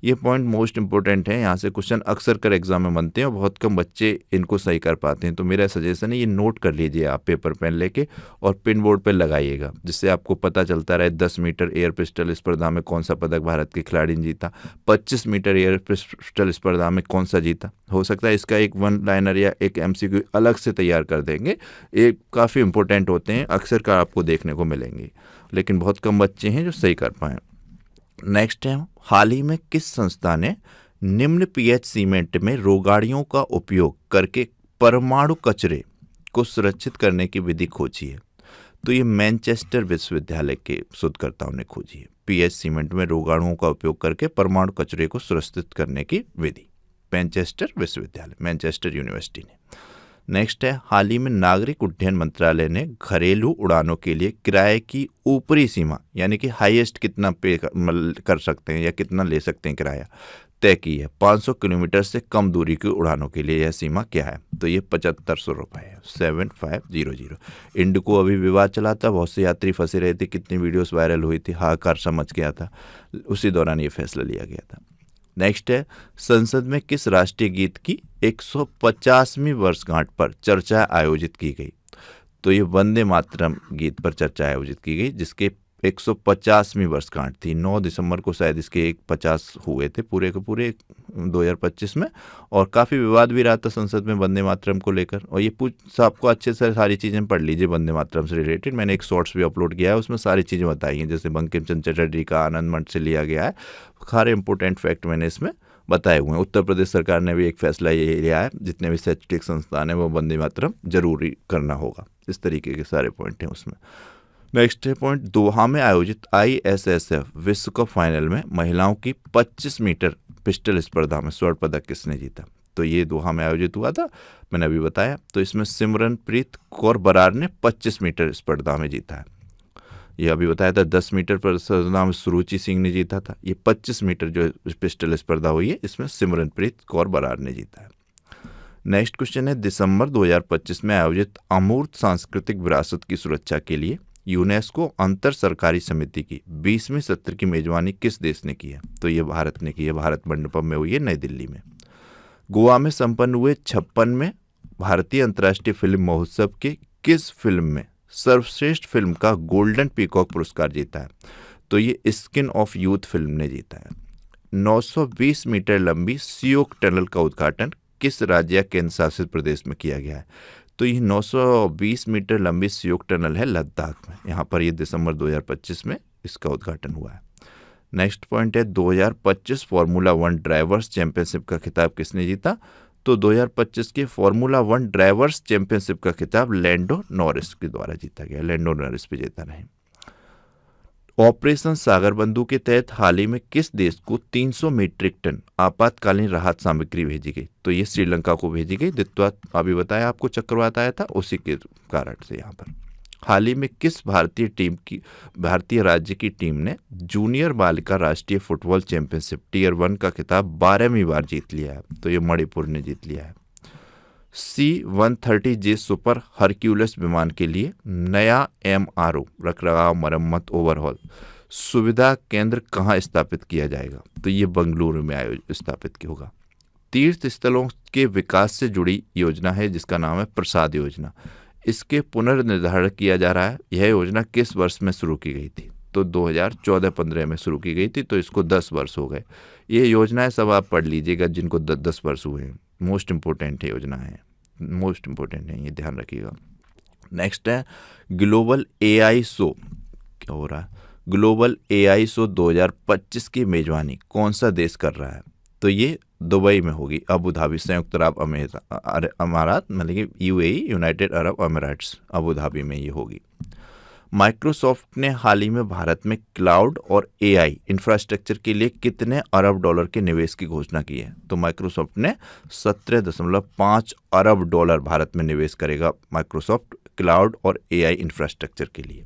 ये पॉइंट मोस्ट इंपोर्टेंट है। यहाँ से क्वेश्चन अक्सर कर एग्जाम में बनते हैं और बहुत कम बच्चे इनको सही कर पाते हैं, तो मेरा सजेशन है ये नोट कर लीजिए आप पेपर पेन लेके और पिन बोर्ड पर लगाइएगा, जिससे आपको पता चलता रहे 10 मीटर एयर पिस्टल स्पर्धा में कौन सा पदक भारत के खिलाड़ी ने जीता, 25 मीटर एयर पिस्टल स्पर्धा में कौन सा जीता। हो सकता है इसका एक 1 लाइनर या एक MCQ अलग से तैयार कर देंगे, ये काफ़ी इंपॉर्टेंट होते हैं, अक्सर का आपको देखने को मिलेंगे, लेकिन बहुत कम बच्चे हैं जो सही कर पाएँ। नेक्स्ट है हाल ही में किस संस्था ने निम्न pH सीमेंट में रोगाड़ियों का उपयोग करके परमाणु कचरे को सुरक्षित करने की विधि खोजी है? तो ये मैनचेस्टर विश्वविद्यालय के शोधकर्ताओं ने खोजी है। pH सीमेंट में रोगाणुओं का उपयोग करके परमाणु कचरे को सुरक्षित करने की विधि, मैनचेस्टर विश्वविद्यालय, मैनचेस्टर यूनिवर्सिटी ने। नेक्स्ट है हाल ही में नागरिक उड्डयन मंत्रालय ने घरेलू उड़ानों के लिए किराए की ऊपरी सीमा यानी कि हाईएस्ट कितना पे कर सकते हैं या कितना ले सकते हैं किराया, तय की है 500 किलोमीटर से कम दूरी की उड़ानों के लिए। यह सीमा क्या है? तो ये 7500 रुपये है, 7500। इंडिको अभी विवाद चला था, बहुत से यात्री फंसे रहे थे, कितनी वीडियोस वायरल हुई थी, हाहाकार सा मच गया था, उसी दौरान ये फैसला लिया गया था। नेक्स्ट है, संसद में किस राष्ट्रीय गीत की 150वीं वर्षगांठ पर चर्चा आयोजित की गई? तो ये वंदे मातरम गीत पर चर्चा आयोजित की गई, जिसके 150वीं वर्षगांठ थी। 9 दिसंबर को शायद इसके 50 हुए थे पूरे के पूरे 2025 में, और काफ़ी विवाद भी रहा था संसद में वंदे मातरम को लेकर। और ये आपको अच्छे से सारी चीज़ें पढ़ लीजिए वंदे मातरम से रिलेटेड, मैंने एक शॉर्ट्स भी अपलोड किया है, उसमें सारी चीज़ें बताई हैं, जैसे बंकिम चंद्र चटर्जी का आनंद मठ से लिया गया है, सारे इंपॉर्टेंट फैक्ट मैंने इसमें बताए हुए हैं। उत्तर प्रदेश सरकार ने भी एक फैसला ये लिया है, जितने भी शैक्षणिक संस्थान है वो वंदे मातरम जरूरी करना होगा। इस तरीके के सारे पॉइंट हैं उसमें। नेक्स्ट है पॉइंट, दोहा में आयोजित ISSF विश्व कप फाइनल में महिलाओं की 25 मीटर पिस्टल स्पर्धा में स्वर्ण पदक किसने जीता? तो ये दोहा में आयोजित हुआ था, मैंने अभी बताया। तो इसमें सिमरनप्रीत कौर बरार ने 25 मीटर स्पर्धा में जीता है। ये अभी बताया था 10 मीटर पर स्पर्धा में सुरुचि सिंह ने जीता था। ये 25 मीटर जो पिस्टल स्पर्धा हुई है, इसमें सिमरनप्रीत कौर बरार ने जीता है। नेक्स्ट क्वेश्चन है, दिसंबर 2025 में आयोजित अमूर्त सांस्कृतिक विरासत की सुरक्षा के लिए यूनेस्को अंतर सरकारी समिति की 20वीं सत्र की मेजबानी किस देश ने की है? तो ये भारत ने की है, भारत मंडपम में हुई है, नई दिल्ली में। गोवा में संपन्न हुए 56वें भारतीय अंतर्राष्ट्रीय फिल्म महोत्सव के किस फिल्म में सर्वश्रेष्ठ फिल्म का गोल्डन पीकॉक पुरस्कार जीता है? तो ये स्किन ऑफ यूथ फिल्म ने जीता है। 920 मीटर लंबी सियोक टनल का उद्घाटन किस राज्य या केंद्र शासित प्रदेश में किया गया है? तो ये 920 मीटर लंबी सियोक टनल है लद्दाख में, यहाँ पर ये दिसंबर 2025 में इसका उद्घाटन हुआ है। नेक्स्ट पॉइंट है, 2025 फार्मूला 1 ड्राइवर्स चैंपियनशिप का खिताब किसने जीता? तो 2025 के फार्मूला 1 ड्राइवर्स चैंपियनशिप का खिताब लैंडो नॉरिस के द्वारा जीता गया। लैंडो नॉरिस विजेता रहे। ऑपरेशन सागर बंधु के तहत हाल ही में किस देश को 300 मीट्रिक टन आपातकालीन राहत सामग्री भेजी गई? तो ये श्रीलंका को भेजी गई। दित्वा अभी बताया आपको, चक्रवात आया था, उसी के कारण से यहाँ पर। हाल ही में किस भारतीय राज्य की टीम ने जूनियर बालिका राष्ट्रीय फुटबॉल चैंपियनशिप टियर 1 का खिताब 12वीं बार जीत लिया है? तो ये मणिपुर ने जीत लिया है। C-130J सुपर हरक्यूलिस विमान के लिए नया MRO रखरखाव मरम्मत ओवरहॉल सुविधा केंद्र कहाँ स्थापित किया जाएगा? तो ये बेंगलुरु में स्थापित होगा। तीर्थ स्थलों के विकास से जुड़ी योजना है जिसका नाम है प्रसाद योजना। इसके पुनर्निर्धारण किया जा रहा है। यह योजना किस वर्ष में शुरू की गई थी? तो 2014-15 में शुरू की गई थी, तो इसको 10 वर्ष हो गए। ये योजनाएं सब आप पढ़ लीजिएगा जिनको 10 वर्ष हुए हैं। मोस्ट इम्पोर्टेंट है योजना है, मोस्ट इम्पोर्टेंट है, ये ध्यान रखिएगा। नेक्स्ट है, ग्लोबल AI शो क्या हो रहा है? ग्लोबल AI शो 2025 की मेजबानी कौन सा देश कर रहा है? तो ये दुबई में होगी, अबू धाबी, संयुक्त अरब अमारात, मतलब कि UAE, United Arab Emirates, Abu Dhabi में ये होगी। माइक्रोसॉफ्ट ने हाल ही में भारत में क्लाउड और AI इंफ्रास्ट्रक्चर के लिए कितने अरब डॉलर के निवेश की घोषणा की है? तो माइक्रोसॉफ्ट ने 17.5 अरब डॉलर भारत में निवेश करेगा माइक्रोसॉफ्ट क्लाउड और AI इंफ्रास्ट्रक्चर के लिए।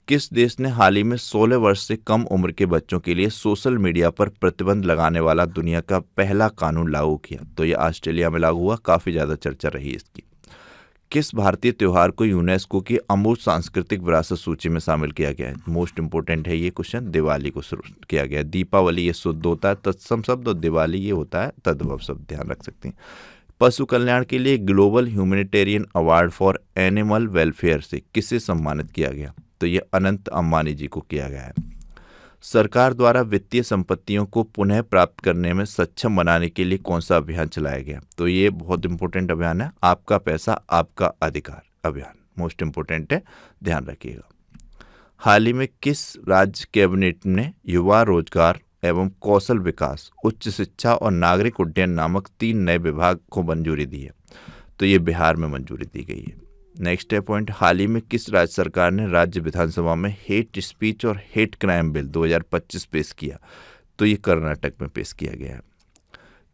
किस देश ने हाल ही में 16 वर्ष से कम उम्र के बच्चों के लिए सोशल मीडिया पर प्रतिबंध लगाने वाला दुनिया का पहला कानून लागू किया? तो ये ऑस्ट्रेलिया में लागू हुआ, काफ़ी ज़्यादा चर्चा रही इसकी। किस भारतीय त्यौहार को यूनेस्को की अमूर्त सांस्कृतिक विरासत सूची में शामिल किया गया है? मोस्ट इंपोर्टेंट है ये क्वेश्चन। दिवाली को शुरू किया गया। दीपावली ये शुद्ध होता है तत्सम शब्द, और दिवाली ये होता है तद्भव शब्द, ध्यान रख सकते हैं। पशु कल्याण के लिए global humanitarian award for animal welfare से किसे सम्मानित किया गया? तो ये अनंत अंबानी जी को किया गया है। सरकार द्वारा वित्तीय संपत्तियों को पुनः प्राप्त करने में सक्षम बनाने के लिए कौन सा अभियान चलाया गया? तो ये बहुत इंपॉर्टेंट अभियान है, आपका पैसा आपका अधिकार अभियान। मोस्ट इंपॉर्टेंट है, ध्यान रखिएगा। हाल ही में किस राज्य कैबिनेट ने युवा रोजगार एवं कौशल विकास, उच्च शिक्षा और नागरिक उड्डयन नामक 3 नए विभाग को मंजूरी दी है? तो ये बिहार में मंजूरी दी गई है। नेक्स्ट है पॉइंट, हाल ही में किस राज्य सरकार ने राज्य विधानसभा में हेट स्पीच और हेट क्राइम बिल 2025 पेश किया? तो ये कर्नाटक में पेश किया गया है।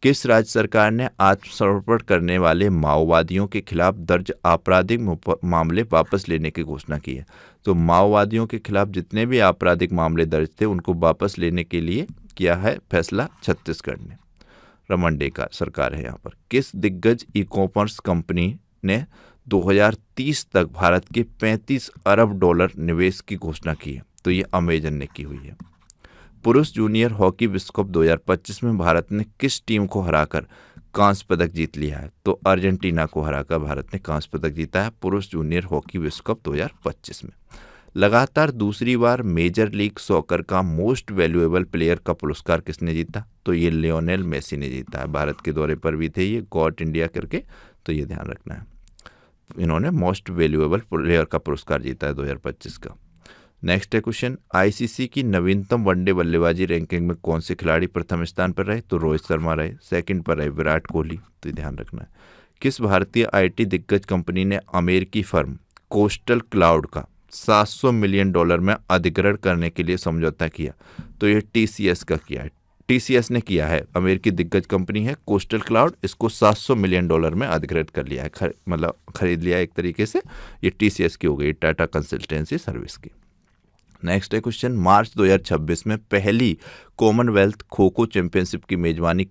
किस राज्य सरकार ने आत्मसमर्पण करने वाले माओवादियों के खिलाफ दर्ज आपराधिक मामले वापस लेने की घोषणा की है? तो माओवादियों के खिलाफ जितने भी आपराधिक मामले दर्ज थे उनको वापस लेने के लिए किया है फैसला छत्तीसगढ़ ने। रमन डे का सरकार है यहाँ पर। किस दिग्गज ई कॉमर्स कंपनी ने 2030 तक भारत के 35 अरब डॉलर निवेश की घोषणा की है? तो ये अमेजन ने की हुई है। पुरुष जूनियर हॉकी विश्व कप 2025 में भारत ने किस टीम को हराकर कांस्य पदक जीत लिया है? तो अर्जेंटीना को हराकर भारत ने कांस्य पदक जीता है पुरुष जूनियर हॉकी विश्व कप 2025 में। लगातार दूसरी बार मेजर लीग सॉकर का मोस्ट वैल्यूएबल प्लेयर का पुरस्कार किसने जीता? तो ये लियोनेल मेसी ने जीता है। भारत के दौरे पर भी थे ये, गॉट इंडिया करके, तो ये ध्यान रखना है। इन्होंने मोस्ट वैल्यूएबल प्लेयर का पुरस्कार जीता है 2025 का। नेक्स्ट है क्वेश्चन, आईसीसी की नवीनतम वनडे बल्लेबाजी रैंकिंग में कौन से खिलाड़ी प्रथम स्थान पर रहे? तो रोहित शर्मा रहे। सेकंड पर रहे विराट कोहली, तो ध्यान रखना है। किस भारतीय आईटी दिग्गज कंपनी ने अमेरिकी फर्म कोस्टल क्लाउड का $700 मिलियन में अधिग्रहण करने के लिए समझौता किया? तो ये टीसीएस का किया है। टीसीएस ने किया है, अमेरिकी दिग्गज कंपनी है कोस्टल क्लाउड, इसको $700 मिलियन में अधिग्रहित कर लिया है, मतलब खरीद लिया एक तरीके से। ये टीसीएस की हो गई, टाटा कंसल्टेंसी सर्विस की। नेक्स्ट है क्वेश्चन, मार्च 2026 में पहली कॉमनवेल्थ खो खो चैंपियनशिप की मेजबानी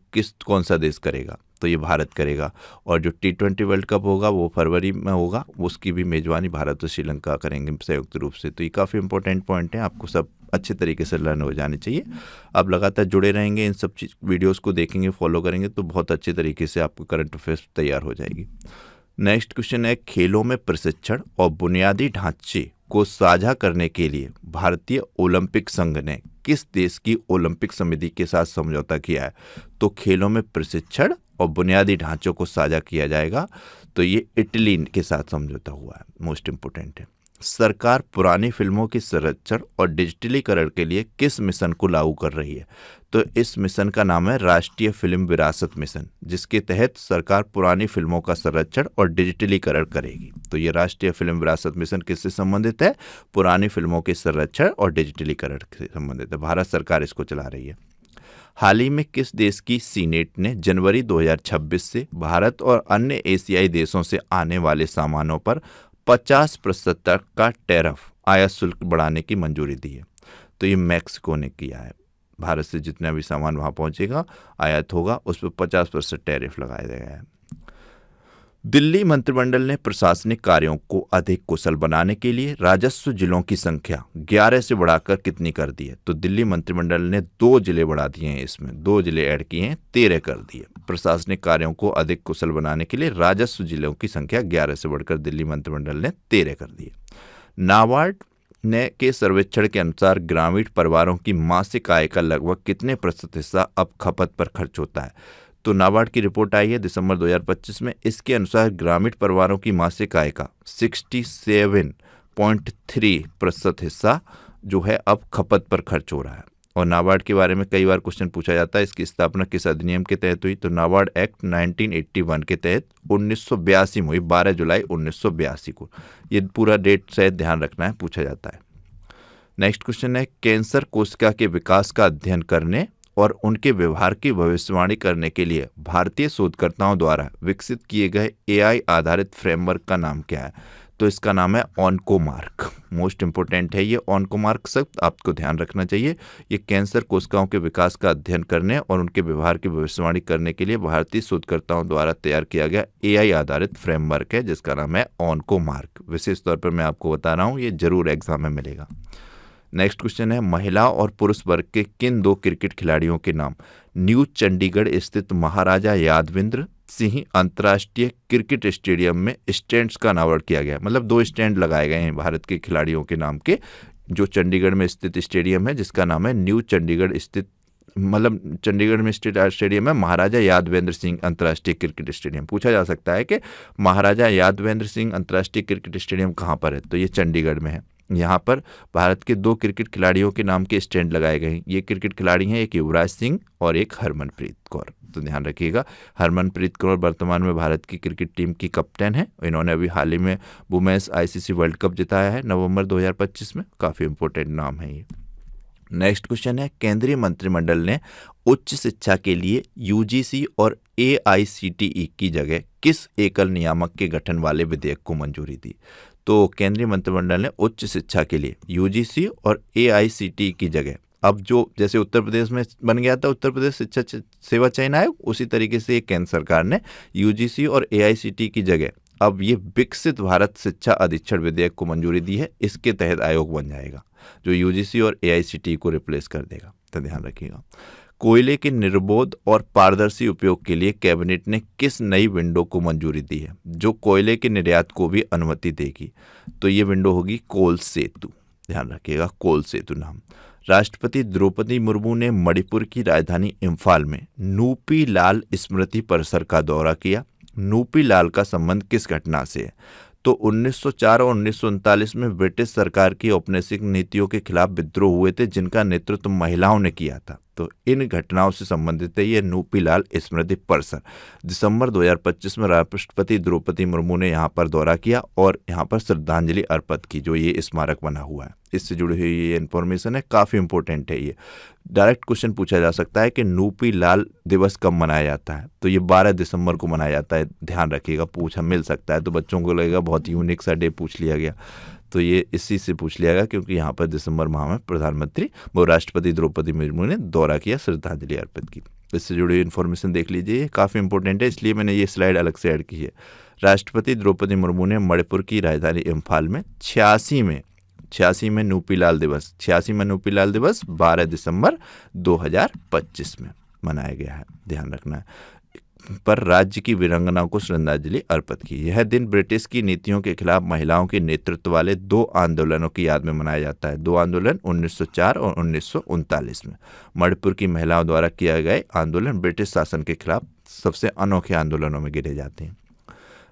कौन सा देश करेगा? तो ये भारत करेगा। और जो T20 वर्ल्ड कप होगा वो फरवरी में होगा, उसकी भी मेजबानी भारत और श्रीलंका करेंगे संयुक्त रूप से। तो ये काफ़ी इंपॉर्टेंट पॉइंट है, आपको सब अच्छे तरीके से लर्न हो जाने चाहिए। आप लगातार जुड़े रहेंगे, इन सब वीडियोस को देखेंगे, फॉलो करेंगे तो बहुत अच्छे तरीके से आपको करंट अफेयर्स तैयार हो जाएगी। नेक्स्ट क्वेश्चन है, खेलों में प्रशिक्षण और बुनियादी ढांचे को साझा करने के लिए भारतीय ओलंपिक संघ ने किस देश की ओलंपिक समिति के साथ समझौता किया है? तो खेलों में प्रशिक्षण और बुनियादी ढांचों को साझा किया जाएगा, तो ये इटली के साथ समझौता हुआ है, मोस्ट इंपोर्टेंट है। सरकार पुरानी फिल्मों के संरक्षण और डिजिटलीकरण के लिए किस मिशन को लागू कर रही है? तो इस मिशन का नाम है राष्ट्रीय फिल्म विरासत मिशन, जिसके तहत सरकार पुरानी फिल्मों का संरक्षण और डिजिटलीकरण करेगी। तो ये राष्ट्रीय फिल्म विरासत मिशन किससे संबंधित है? पुरानी फिल्मों के संरक्षण और डिजिटलीकरण से संबंधित है। भारत सरकार इसको चला रही है। हाल ही में किस देश की सीनेट ने जनवरी 2026 से भारत और अन्य एशियाई देशों से आने वाले सामानों पर 50% तक का टैरिफ आयात शुल्क बढ़ाने की मंजूरी दी है? तो ये मैक्सिको ने किया है। भारत से जितना भी सामान वहाँ पहुँचेगा, आयात होगा, उस पर 50% टैरिफ लगाया गया है। दिल्ली मंत्रिमंडल ने प्रशासनिक कार्यों को अधिक कुशल बनाने के लिए राजस्व जिलों की संख्या 11 से बढ़ाकर कितनी कर दी है? तो दिल्ली मंत्रिमंडल ने 2 जिले बढ़ा दिए हैं, इसमें 2 जिले ऐड किए हैं, 13 कर दिए। प्रशासनिक कार्यों को अधिक कुशल बनाने के लिए राजस्व जिलों की संख्या 11 से बढ़कर दिल्ली मंत्रिमंडल ने 13 कर दी है। नाबार्ड ने के सर्वेक्षण के अनुसार ग्रामीण परिवारों की मासिक आय का लगभग कितने प्रतिशत हिस्सा अब खपत पर खर्च होता है? तो नाबार्ड की रिपोर्ट आई है दिसंबर 2025 में, इसके अनुसार ग्रामीण परिवारों की मासिक आय का 67.3% हिस्सा जो है अब खपत पर खर्च हो रहा है। और नाबार्ड के बारे में कई बार क्वेश्चन पूछा जाता है, इसकी स्थापना किस अधिनियम के तहत हुई? तो नाबार्ड एक्ट 1981 के तहत 1982 में हुई, 12 जुलाई 1982 को। ये पूरा डेट से ध्यान रखना है, पूछा जाता है। नेक्स्ट क्वेश्चन है, कैंसर कोशिका के विकास का अध्ययन करने और उनके व्यवहार की भविष्यवाणी करने के लिए भारतीय शोधकर्ताओं द्वारा विकसित किए गए AI आधारित फ्रेमवर्क का नाम क्या है? तो इसका नाम है ऑन्कोमार्क। मोस्ट इंपोर्टेंट है ये ऑन्कोमार्क शब्द, आपको ध्यान रखना चाहिए। ये कैंसर कोशिकाओं के विकास का अध्ययन करने और उनके व्यवहार की भविष्यवाणी करने के लिए भारतीय शोधकर्ताओं द्वारा तैयार किया गया AI आधारित फ्रेमवर्क है, जिसका नाम है ऑन्कोमार्क। विशेष तौर पर मैं आपको बता रहा हूँ, ये जरूर एग्जाम में मिलेगा। नेक्स्ट क्वेश्चन है, महिला और पुरुष वर्ग के किन 2 क्रिकेट खिलाड़ियों के नाम न्यू चंडीगढ़ स्थित महाराजा यादवेंद्र सिंह अंतर्राष्ट्रीय क्रिकेट स्टेडियम में स्टैंड्स का अनावरण किया गया? मतलब 2 स्टैंड लगाए गए हैं भारत के खिलाड़ियों के नाम के, जो चंडीगढ़ में स्थित स्टेडियम है, जिसका नाम है न्यू चंडीगढ़ स्थित, मतलब चंडीगढ़ में स्थित स्टेडियम है महाराजा यादवेंद्र सिंह अंतर्राष्ट्रीय क्रिकेट स्टेडियम। पूछा जा सकता है कि महाराजा यादवेंद्र सिंह अंतर्राष्ट्रीय क्रिकेट स्टेडियम कहाँ पर है? तो ये चंडीगढ़ में है। यहाँ पर भारत के 2 क्रिकेट खिलाड़ियों के नाम के स्टैंड लगाए गए हैं। ये क्रिकेट खिलाड़ी हैं, एक युवराज सिंह और एक हरमनप्रीत कौर। तो ध्यान रखिएगा, हरमनप्रीत कौर वर्तमान में भारत की क्रिकेट टीम की कैप्टन है। इन्होंने अभी हाल ही में वुमेन्स ICC वर्ल्ड कप जिताया है नवंबर 2025 में। काफ़ी इंपॉर्टेंट नाम है ये। नेक्स्ट क्वेश्चन है, केंद्रीय मंत्रिमंडल ने उच्च शिक्षा के लिए UGC और AICTE की जगह किस एकल नियामक के गठन वाले विधेयक को मंजूरी दी? तो केंद्रीय मंत्रिमंडल ने उच्च शिक्षा के लिए UGC और AICTE की जगह अब जो जैसे उत्तर प्रदेश में बन गया था उत्तर प्रदेश शिक्षा सेवा चयन आयोग, उसी तरीके से केंद्र सरकार ने यूजीसी और एआईसीटी की जगह अब ये विकसित भारत शिक्षा अधीक्षण विधेयक को मंजूरी दी है। इसके तहत आयोग बन जाएगा जो यूजीसी और एआईसीटी को रिप्लेस कर देगा, तो ध्यान रखिएगा। कोयले के निर्बाध और पारदर्शी उपयोग के लिए कैबिनेट ने किस नई विंडो को मंजूरी दी है जो कोयले के निर्यात को भी अनुमति देगी? तो ये विंडो होगी कोल सेतु, ध्यान रखिएगा, कोल सेतु नाम। राष्ट्रपति द्रौपदी मुर्मू ने मणिपुर की राजधानी इम्फाल में नूपी लाल स्मृति परिसर का दौरा किया। नूपी लाल का संबंध किस घटना से है? तो 1904 और 1939 में ब्रिटिश सरकार की औपनिवेशिक नीतियों के खिलाफ विद्रोह हुए थे जिनका नेतृत्व महिलाओं ने किया था। तो इन घटनाओं से संबंधित है ये नूपी लाल स्मृति परिसर। दिसंबर 2025 में राष्ट्रपति द्रौपदी मुर्मू ने यहाँ पर दौरा किया और यहाँ पर श्रद्धांजलि अर्पित की, जो ये स्मारक बना हुआ है। इससे जुड़ी हुई ये इन्फॉर्मेशन है, काफ़ी इंपॉर्टेंट है। ये डायरेक्ट क्वेश्चन पूछा जा सकता है कि नूपी लाल दिवस कब मनाया जाता है? तो ये 12 दिसंबर को मनाया जाता है, ध्यान रखिएगा, पूछा मिल सकता है। तो बच्चों को लगेगा बहुत यूनिक सा डे पूछ लिया गया, तो ये इसी से पूछ लिया गया क्योंकि यहाँ पर दिसंबर माह में प्रधानमंत्री वो राष्ट्रपति द्रौपदी मुर्मू ने दौरा किया, श्रद्धांजलि अर्पित की। इससे जुड़ी इन्फॉर्मेशन देख लीजिए, ये काफ़ी इंपॉर्टेंट है, इसलिए मैंने ये स्लाइड अलग से ऐड की है। राष्ट्रपति द्रौपदी मुर्मू ने मणिपुर की राजधानी इम्फाल में 86 में नूपी लाल दिवस 12 दिसंबर 2025 में मनाया गया है, ध्यान रखना है, पर राज्य की वीरांगनाओं को श्रद्धांजलि अर्पित की। यह दिन ब्रिटिश की नीतियों के खिलाफ महिलाओं के नेतृत्व वाले 2 आंदोलनों की याद में मनाया जाता है। 2 आंदोलन 1904 और 1939 में। मणिपुर की महिलाओं द्वारा किए गए आंदोलन ब्रिटिश शासन के खिलाफ सबसे अनोखे आंदोलनों में गिने जाते हैं।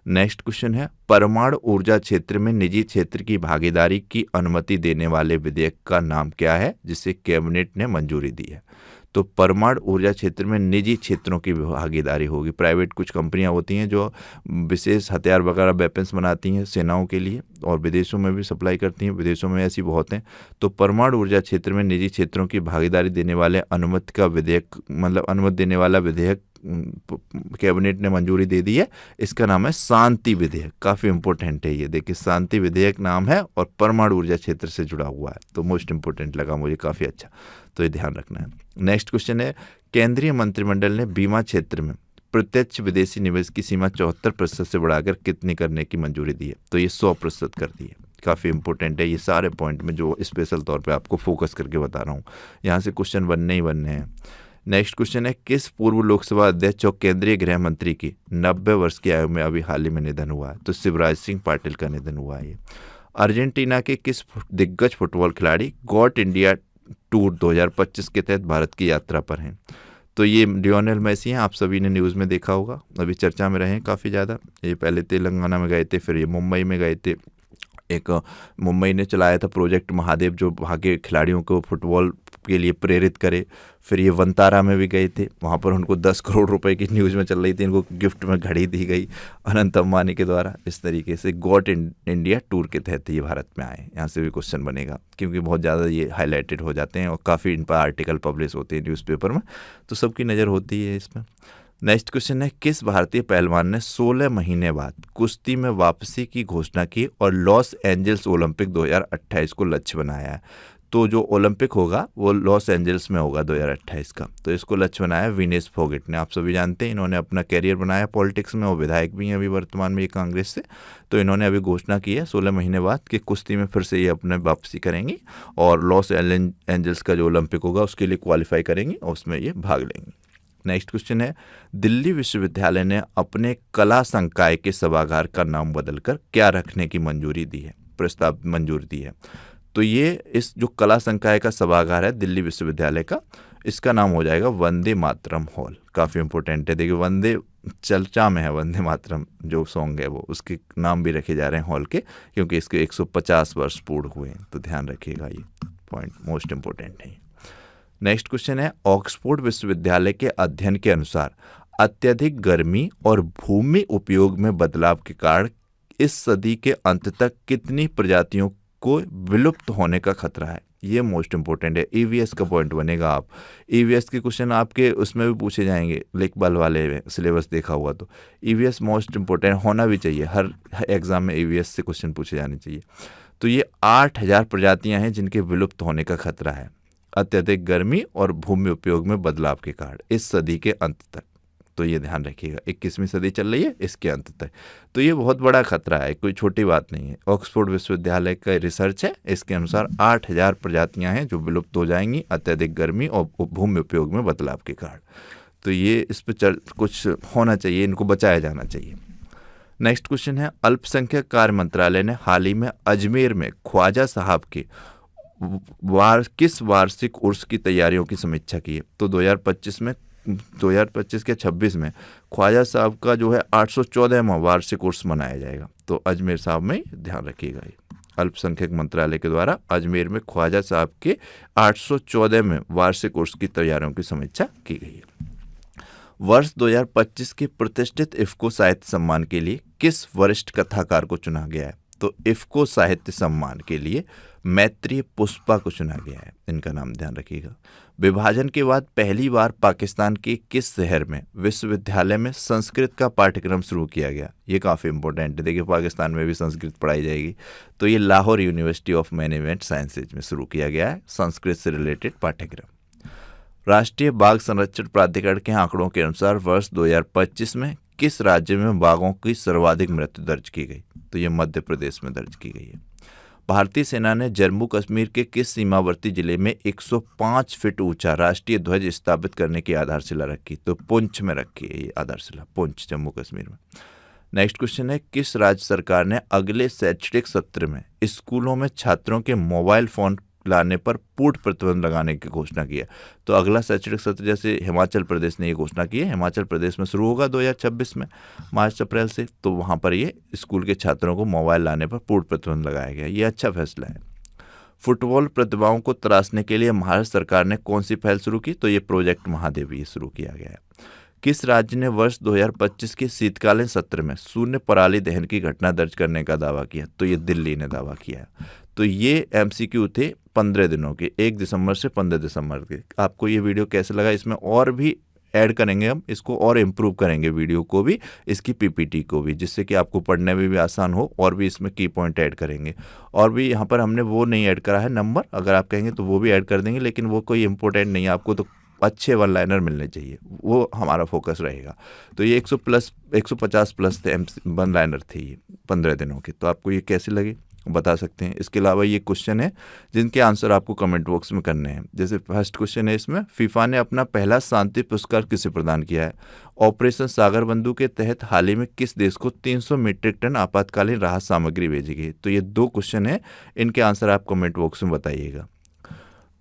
नेक्स्ट क्वेश्चन है, परमाणु ऊर्जा क्षेत्र में निजी क्षेत्र की भागीदारी की अनुमति देने वाले विधेयक का नाम क्या है जिसे कैबिनेट ने मंजूरी दी है? तो परमाणु ऊर्जा क्षेत्र में निजी क्षेत्रों की भागीदारी होगी। प्राइवेट कुछ कंपनियां होती हैं जो विशेष हथियार वगैरह वेपन्स बनाती हैं सेनाओं के लिए और विदेशों में भी सप्लाई करती हैं, विदेशों में ऐसी बहुत हैं। तो परमाणु ऊर्जा क्षेत्र में निजी क्षेत्रों की भागीदारी देने वाले अनुमति का विधेयक, मतलब अनुमति देने वाला विधेयक कैबिनेट ने मंजूरी दे दी है। इसका नाम है शांति विधेयक, काफ़ी इंपॉर्टेंट है ये, देखिए शांति विधेयक नाम है और परमाणु ऊर्जा क्षेत्र से जुड़ा हुआ है, तो मोस्ट इंपॉर्टेंट लगा मुझे, काफ़ी अच्छा, तो ये ध्यान रखना है। नेक्स्ट क्वेश्चन है, केंद्रीय मंत्रिमंडल ने बीमा क्षेत्र में प्रत्यक्ष विदेशी निवेश की सीमा 74% से बढ़ाकर कितनी करने की मंजूरी दी है? तो ये 100% कर दी है, काफ़ी इंपॉर्टेंट है। ये सारे पॉइंट में जो स्पेशल तौर पे आपको फोकस करके बता रहा हूँ, यहाँ से क्वेश्चन बनने ही बनने हैं। नेक्स्ट क्वेश्चन है, किस पूर्व लोकसभा अध्यक्ष और केंद्रीय गृह मंत्री की 90 वर्ष की आयु में अभी हाल ही में निधन हुआ है? तो शिवराज सिंह पाटिल का निधन हुआ है। अर्जेंटीना के किस दिग्गज फुटबॉल खिलाड़ी गॉट इंडिया टूर 2025 के तहत भारत की यात्रा पर हैं? तो ये लियोनेल मेसी हैं, आप सभी ने न्यूज़ में देखा होगा, अभी चर्चा में रहे हैं काफ़ी ज़्यादा। ये पहले तेलंगाना में गए थे, फिर ये मुंबई में गए थे। एक मुंबई ने चलाया था प्रोजेक्ट महादेव जो वहाँ के खिलाड़ियों को फुटबॉल के लिए प्रेरित करे। फिर ये वंतारा में भी गए थे, वहाँ पर उनको 10 करोड़ रुपए की न्यूज़ में चल रही थी, इनको गिफ्ट में घड़ी दी गई अनंत अंबानी के द्वारा। इस तरीके से गॉट इंडिया टूर के तहत ये भारत में आए। यहाँ से भी क्वेश्चन बनेगा क्योंकि बहुत ज़्यादा ये हाईलाइटेड हो जाते हैं और काफ़ी इन पर आर्टिकल पब्लिश होते हैं न्यूज़पेपर में, तो सबकी नज़र होती है इसमें। नेक्स्ट क्वेश्चन है, किस भारतीय पहलवान ने 16 महीने बाद कुश्ती में वापसी की घोषणा की और लॉस एंजल्स ओलंपिक 2028 को लक्ष्य बनाया है? तो जो ओलंपिक होगा वो लॉस एंजल्स में होगा 2028 का, तो इसको लक्ष्य बनाया विनेश फोगट ने। आप सभी जानते हैं इन्होंने अपना कैरियर बनाया पॉलिटिक्स में, वो विधायक भी हैं अभी वर्तमान में ये कांग्रेस से। तो इन्होंने अभी घोषणा की है 16 महीने बाद कि कुश्ती में फिर से ये अपने वापसी करेंगी और लॉस एंजल्स का जो ओलंपिक होगा उसके लिए क्वालिफाई करेंगी और उसमें ये भाग लेंगी। नेक्स्ट क्वेश्चन है, दिल्ली विश्वविद्यालय ने अपने कला संकाय के सभागार का नाम बदलकर क्या रखने की मंजूरी दी है, प्रस्ताव मंजूरी दी है? तो ये इस जो कला संकाय का सभागार है दिल्ली विश्वविद्यालय का, इसका नाम हो जाएगा वंदे मातरम हॉल। काफ़ी इंपॉर्टेंट है, देखिए वंदे चर्चा में है, वंदे मातरम जो सॉन्ग है वो, उसके नाम भी रखे जा रहे हैं हॉल के क्योंकि इसके 150 वर्ष पूर्ण हुए हैं, तो ध्यान रखिएगा, ये पॉइंट मोस्ट इंपॉर्टेंट है। नेक्स्ट क्वेश्चन है, ऑक्सफोर्ड विश्वविद्यालय के अध्ययन के अनुसार अत्यधिक गर्मी और भूमि उपयोग में बदलाव के कारण इस सदी के अंत तक कितनी प्रजातियों को विलुप्त होने का खतरा है? ये मोस्ट इंपॉर्टेंट है, ईवीएस का पॉइंट बनेगा। आप ईवीएस के क्वेश्चन आपके उसमें भी पूछे जाएंगे, लेखपाल वाले सिलेबस देखा हुआ तो ईवीएस मोस्ट इंपॉर्टेंट होना भी चाहिए, हर एग्जाम में ईवीएस से क्वेश्चन पूछे जाने चाहिए। तो ये 8000 प्रजातियां हैं जिनके विलुप्त होने का खतरा है। अत्यधिक गर्मी और भूमि उपयोग में बदलाव के कारण इस सदी के अंत तक। तो ये ध्यान रखिएगा, 21वीं सदी चल रही है, इसके अंत तक। तो ये बहुत बड़ा खतरा है, कोई छोटी बात नहीं है। ऑक्सफोर्ड विश्वविद्यालय का रिसर्च है, इसके अनुसार 8000 प्रजातियां हैं जो विलुप्त हो जाएंगी अत्यधिक गर्मी और भूमि उपयोग में बदलाव के कारण। तो ये इस पर कुछ होना चाहिए, इनको बचाया जाना चाहिए। नेक्स्ट क्वेश्चन है, अल्पसंख्यक कार्य मंत्रालय ने हाल ही में अजमेर में ख्वाजा साहब के किस वार्षिक उर्स की तैयारियों की समीक्षा की है? तो 2025 के 26 में ख्वाजा साहब का जो है 814वां वार्षिक उर्स मनाया जाएगा। तो अजमेर साहब में ध्यान रखिएगा, ये अल्पसंख्यक मंत्रालय के द्वारा अजमेर में ख्वाजा साहब के 814वें वार्षिक उर्स की तैयारियों की समीक्षा की गई है। वर्ष 2025 के प्रतिष्ठित इफ्को साहित्य सम्मान के लिए किस वरिष्ठ कथाकार को चुना गया है? तो इफ्को साहित्य सम्मान के लिए मैत्रेय पुष्पा को चुना गया है, इनका नाम ध्यान रखिएगा। विभाजन के बाद पहली बार पाकिस्तान के किस शहर में विश्वविद्यालय में संस्कृत का पाठ्यक्रम शुरू किया गया? ये काफ़ी इंपॉर्टेंट है, देखिए पाकिस्तान में भी संस्कृत पढ़ाई जाएगी। तो ये Lahore university of management sciences में शुरू किया गया है संस्कृत से रिलेटेड पाठ्यक्रम। राष्ट्रीय बाघ संरक्षण प्राधिकरण के आंकड़ों के अनुसार वर्ष 2025 में किस राज्य में बाघों की सर्वाधिक मृत्यु दर्ज की गई? तो ये मध्य प्रदेश में दर्ज की गई है। भारतीय सेना ने जम्मू कश्मीर के किस सीमावर्ती जिले में 105 फीट ऊंचा राष्ट्रीय ध्वज स्थापित करने की आधारशिला रखी? तो पुंछ में रखी है ये आधारशिला, पुंछ जम्मू कश्मीर में। नेक्स्ट क्वेश्चन है, किस राज्य सरकार ने अगले शैक्षणिक सत्र में स्कूलों में छात्रों के मोबाइल फोन लाने पर पूर्ण प्रतिबंध लगाने की घोषणा की है? तो अगला शैक्षणिक सत्र जैसे हिमाचल प्रदेश ने ये घोषणा की है, हिमाचल प्रदेश में शुरू होगा 2026 में मार्च अप्रैल से। तो वहाँ पर ये स्कूल के छात्रों को मोबाइल लाने पर पूर्ण प्रतिबंध लगाया गया, ये अच्छा फैसला है। फुटबॉल प्रतिभाओं को तराशने के लिए महाराष्ट्र सरकार ने कौन सी पहल शुरू की? तो ये प्रोजेक्ट महादेवी शुरू किया गया है। किस राज्य ने वर्ष 2025 के शीतकालीन सत्र में शून्य पराली दहन की घटना दर्ज करने का दावा किया? तो ये दिल्ली ने दावा किया। तो ये MCQ थे 15 दिनों के, 1 दिसंबर से 15 दिसंबर के। आपको ये वीडियो कैसे लगा? इसमें और भी ऐड करेंगे हम, इसको और इम्प्रूव करेंगे, वीडियो को भी, इसकी PPT को भी, जिससे कि आपको पढ़ने में भी आसान हो। और भी इसमें की पॉइंट ऐड करेंगे। और भी यहाँ पर हमने वो नहीं ऐड करा है नंबर, अगर आप कहेंगे तो वो भी ऐड कर देंगे, लेकिन वो कोई इंपॉर्टेंट नहीं है। आपको तो अच्छे वन लाइनर मिलने चाहिए, वो हमारा फोकस रहेगा। तो ये 150 प्लस थे वन लाइनर थे ये 15 दिनों के। तो आपको ये कैसे लगे बता सकते हैं। इसके अलावा ये क्वेश्चन है जिनके आंसर आपको कमेंट बॉक्स में करने हैं। जैसे फर्स्ट क्वेश्चन है इसमें, फीफा ने अपना पहला शांति पुरस्कार किसे प्रदान किया है? ऑपरेशन सागर बंधु के तहत हाल ही में किस देश को 300 मीट्रिक टन आपातकालीन राहत सामग्री भेजी गई? तो ये 2 क्वेश्चन है, इनके आंसर आप कमेंट बॉक्स में बताइएगा।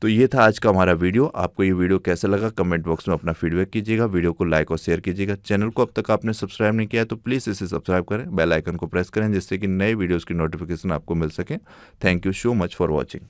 तो ये था आज का हमारा वीडियो। आपको ये वीडियो कैसा लगा कमेंट बॉक्स में अपना फीडबैक कीजिएगा। वीडियो को लाइक और शेयर कीजिएगा। चैनल को अब तक आपने सब्सक्राइब नहीं किया है तो प्लीज़ इसे सब्सक्राइब करें, बेल आइकन को प्रेस करें, जिससे कि नए वीडियोस की नोटिफिकेशन आपको मिल सके। Thank you so much for watching.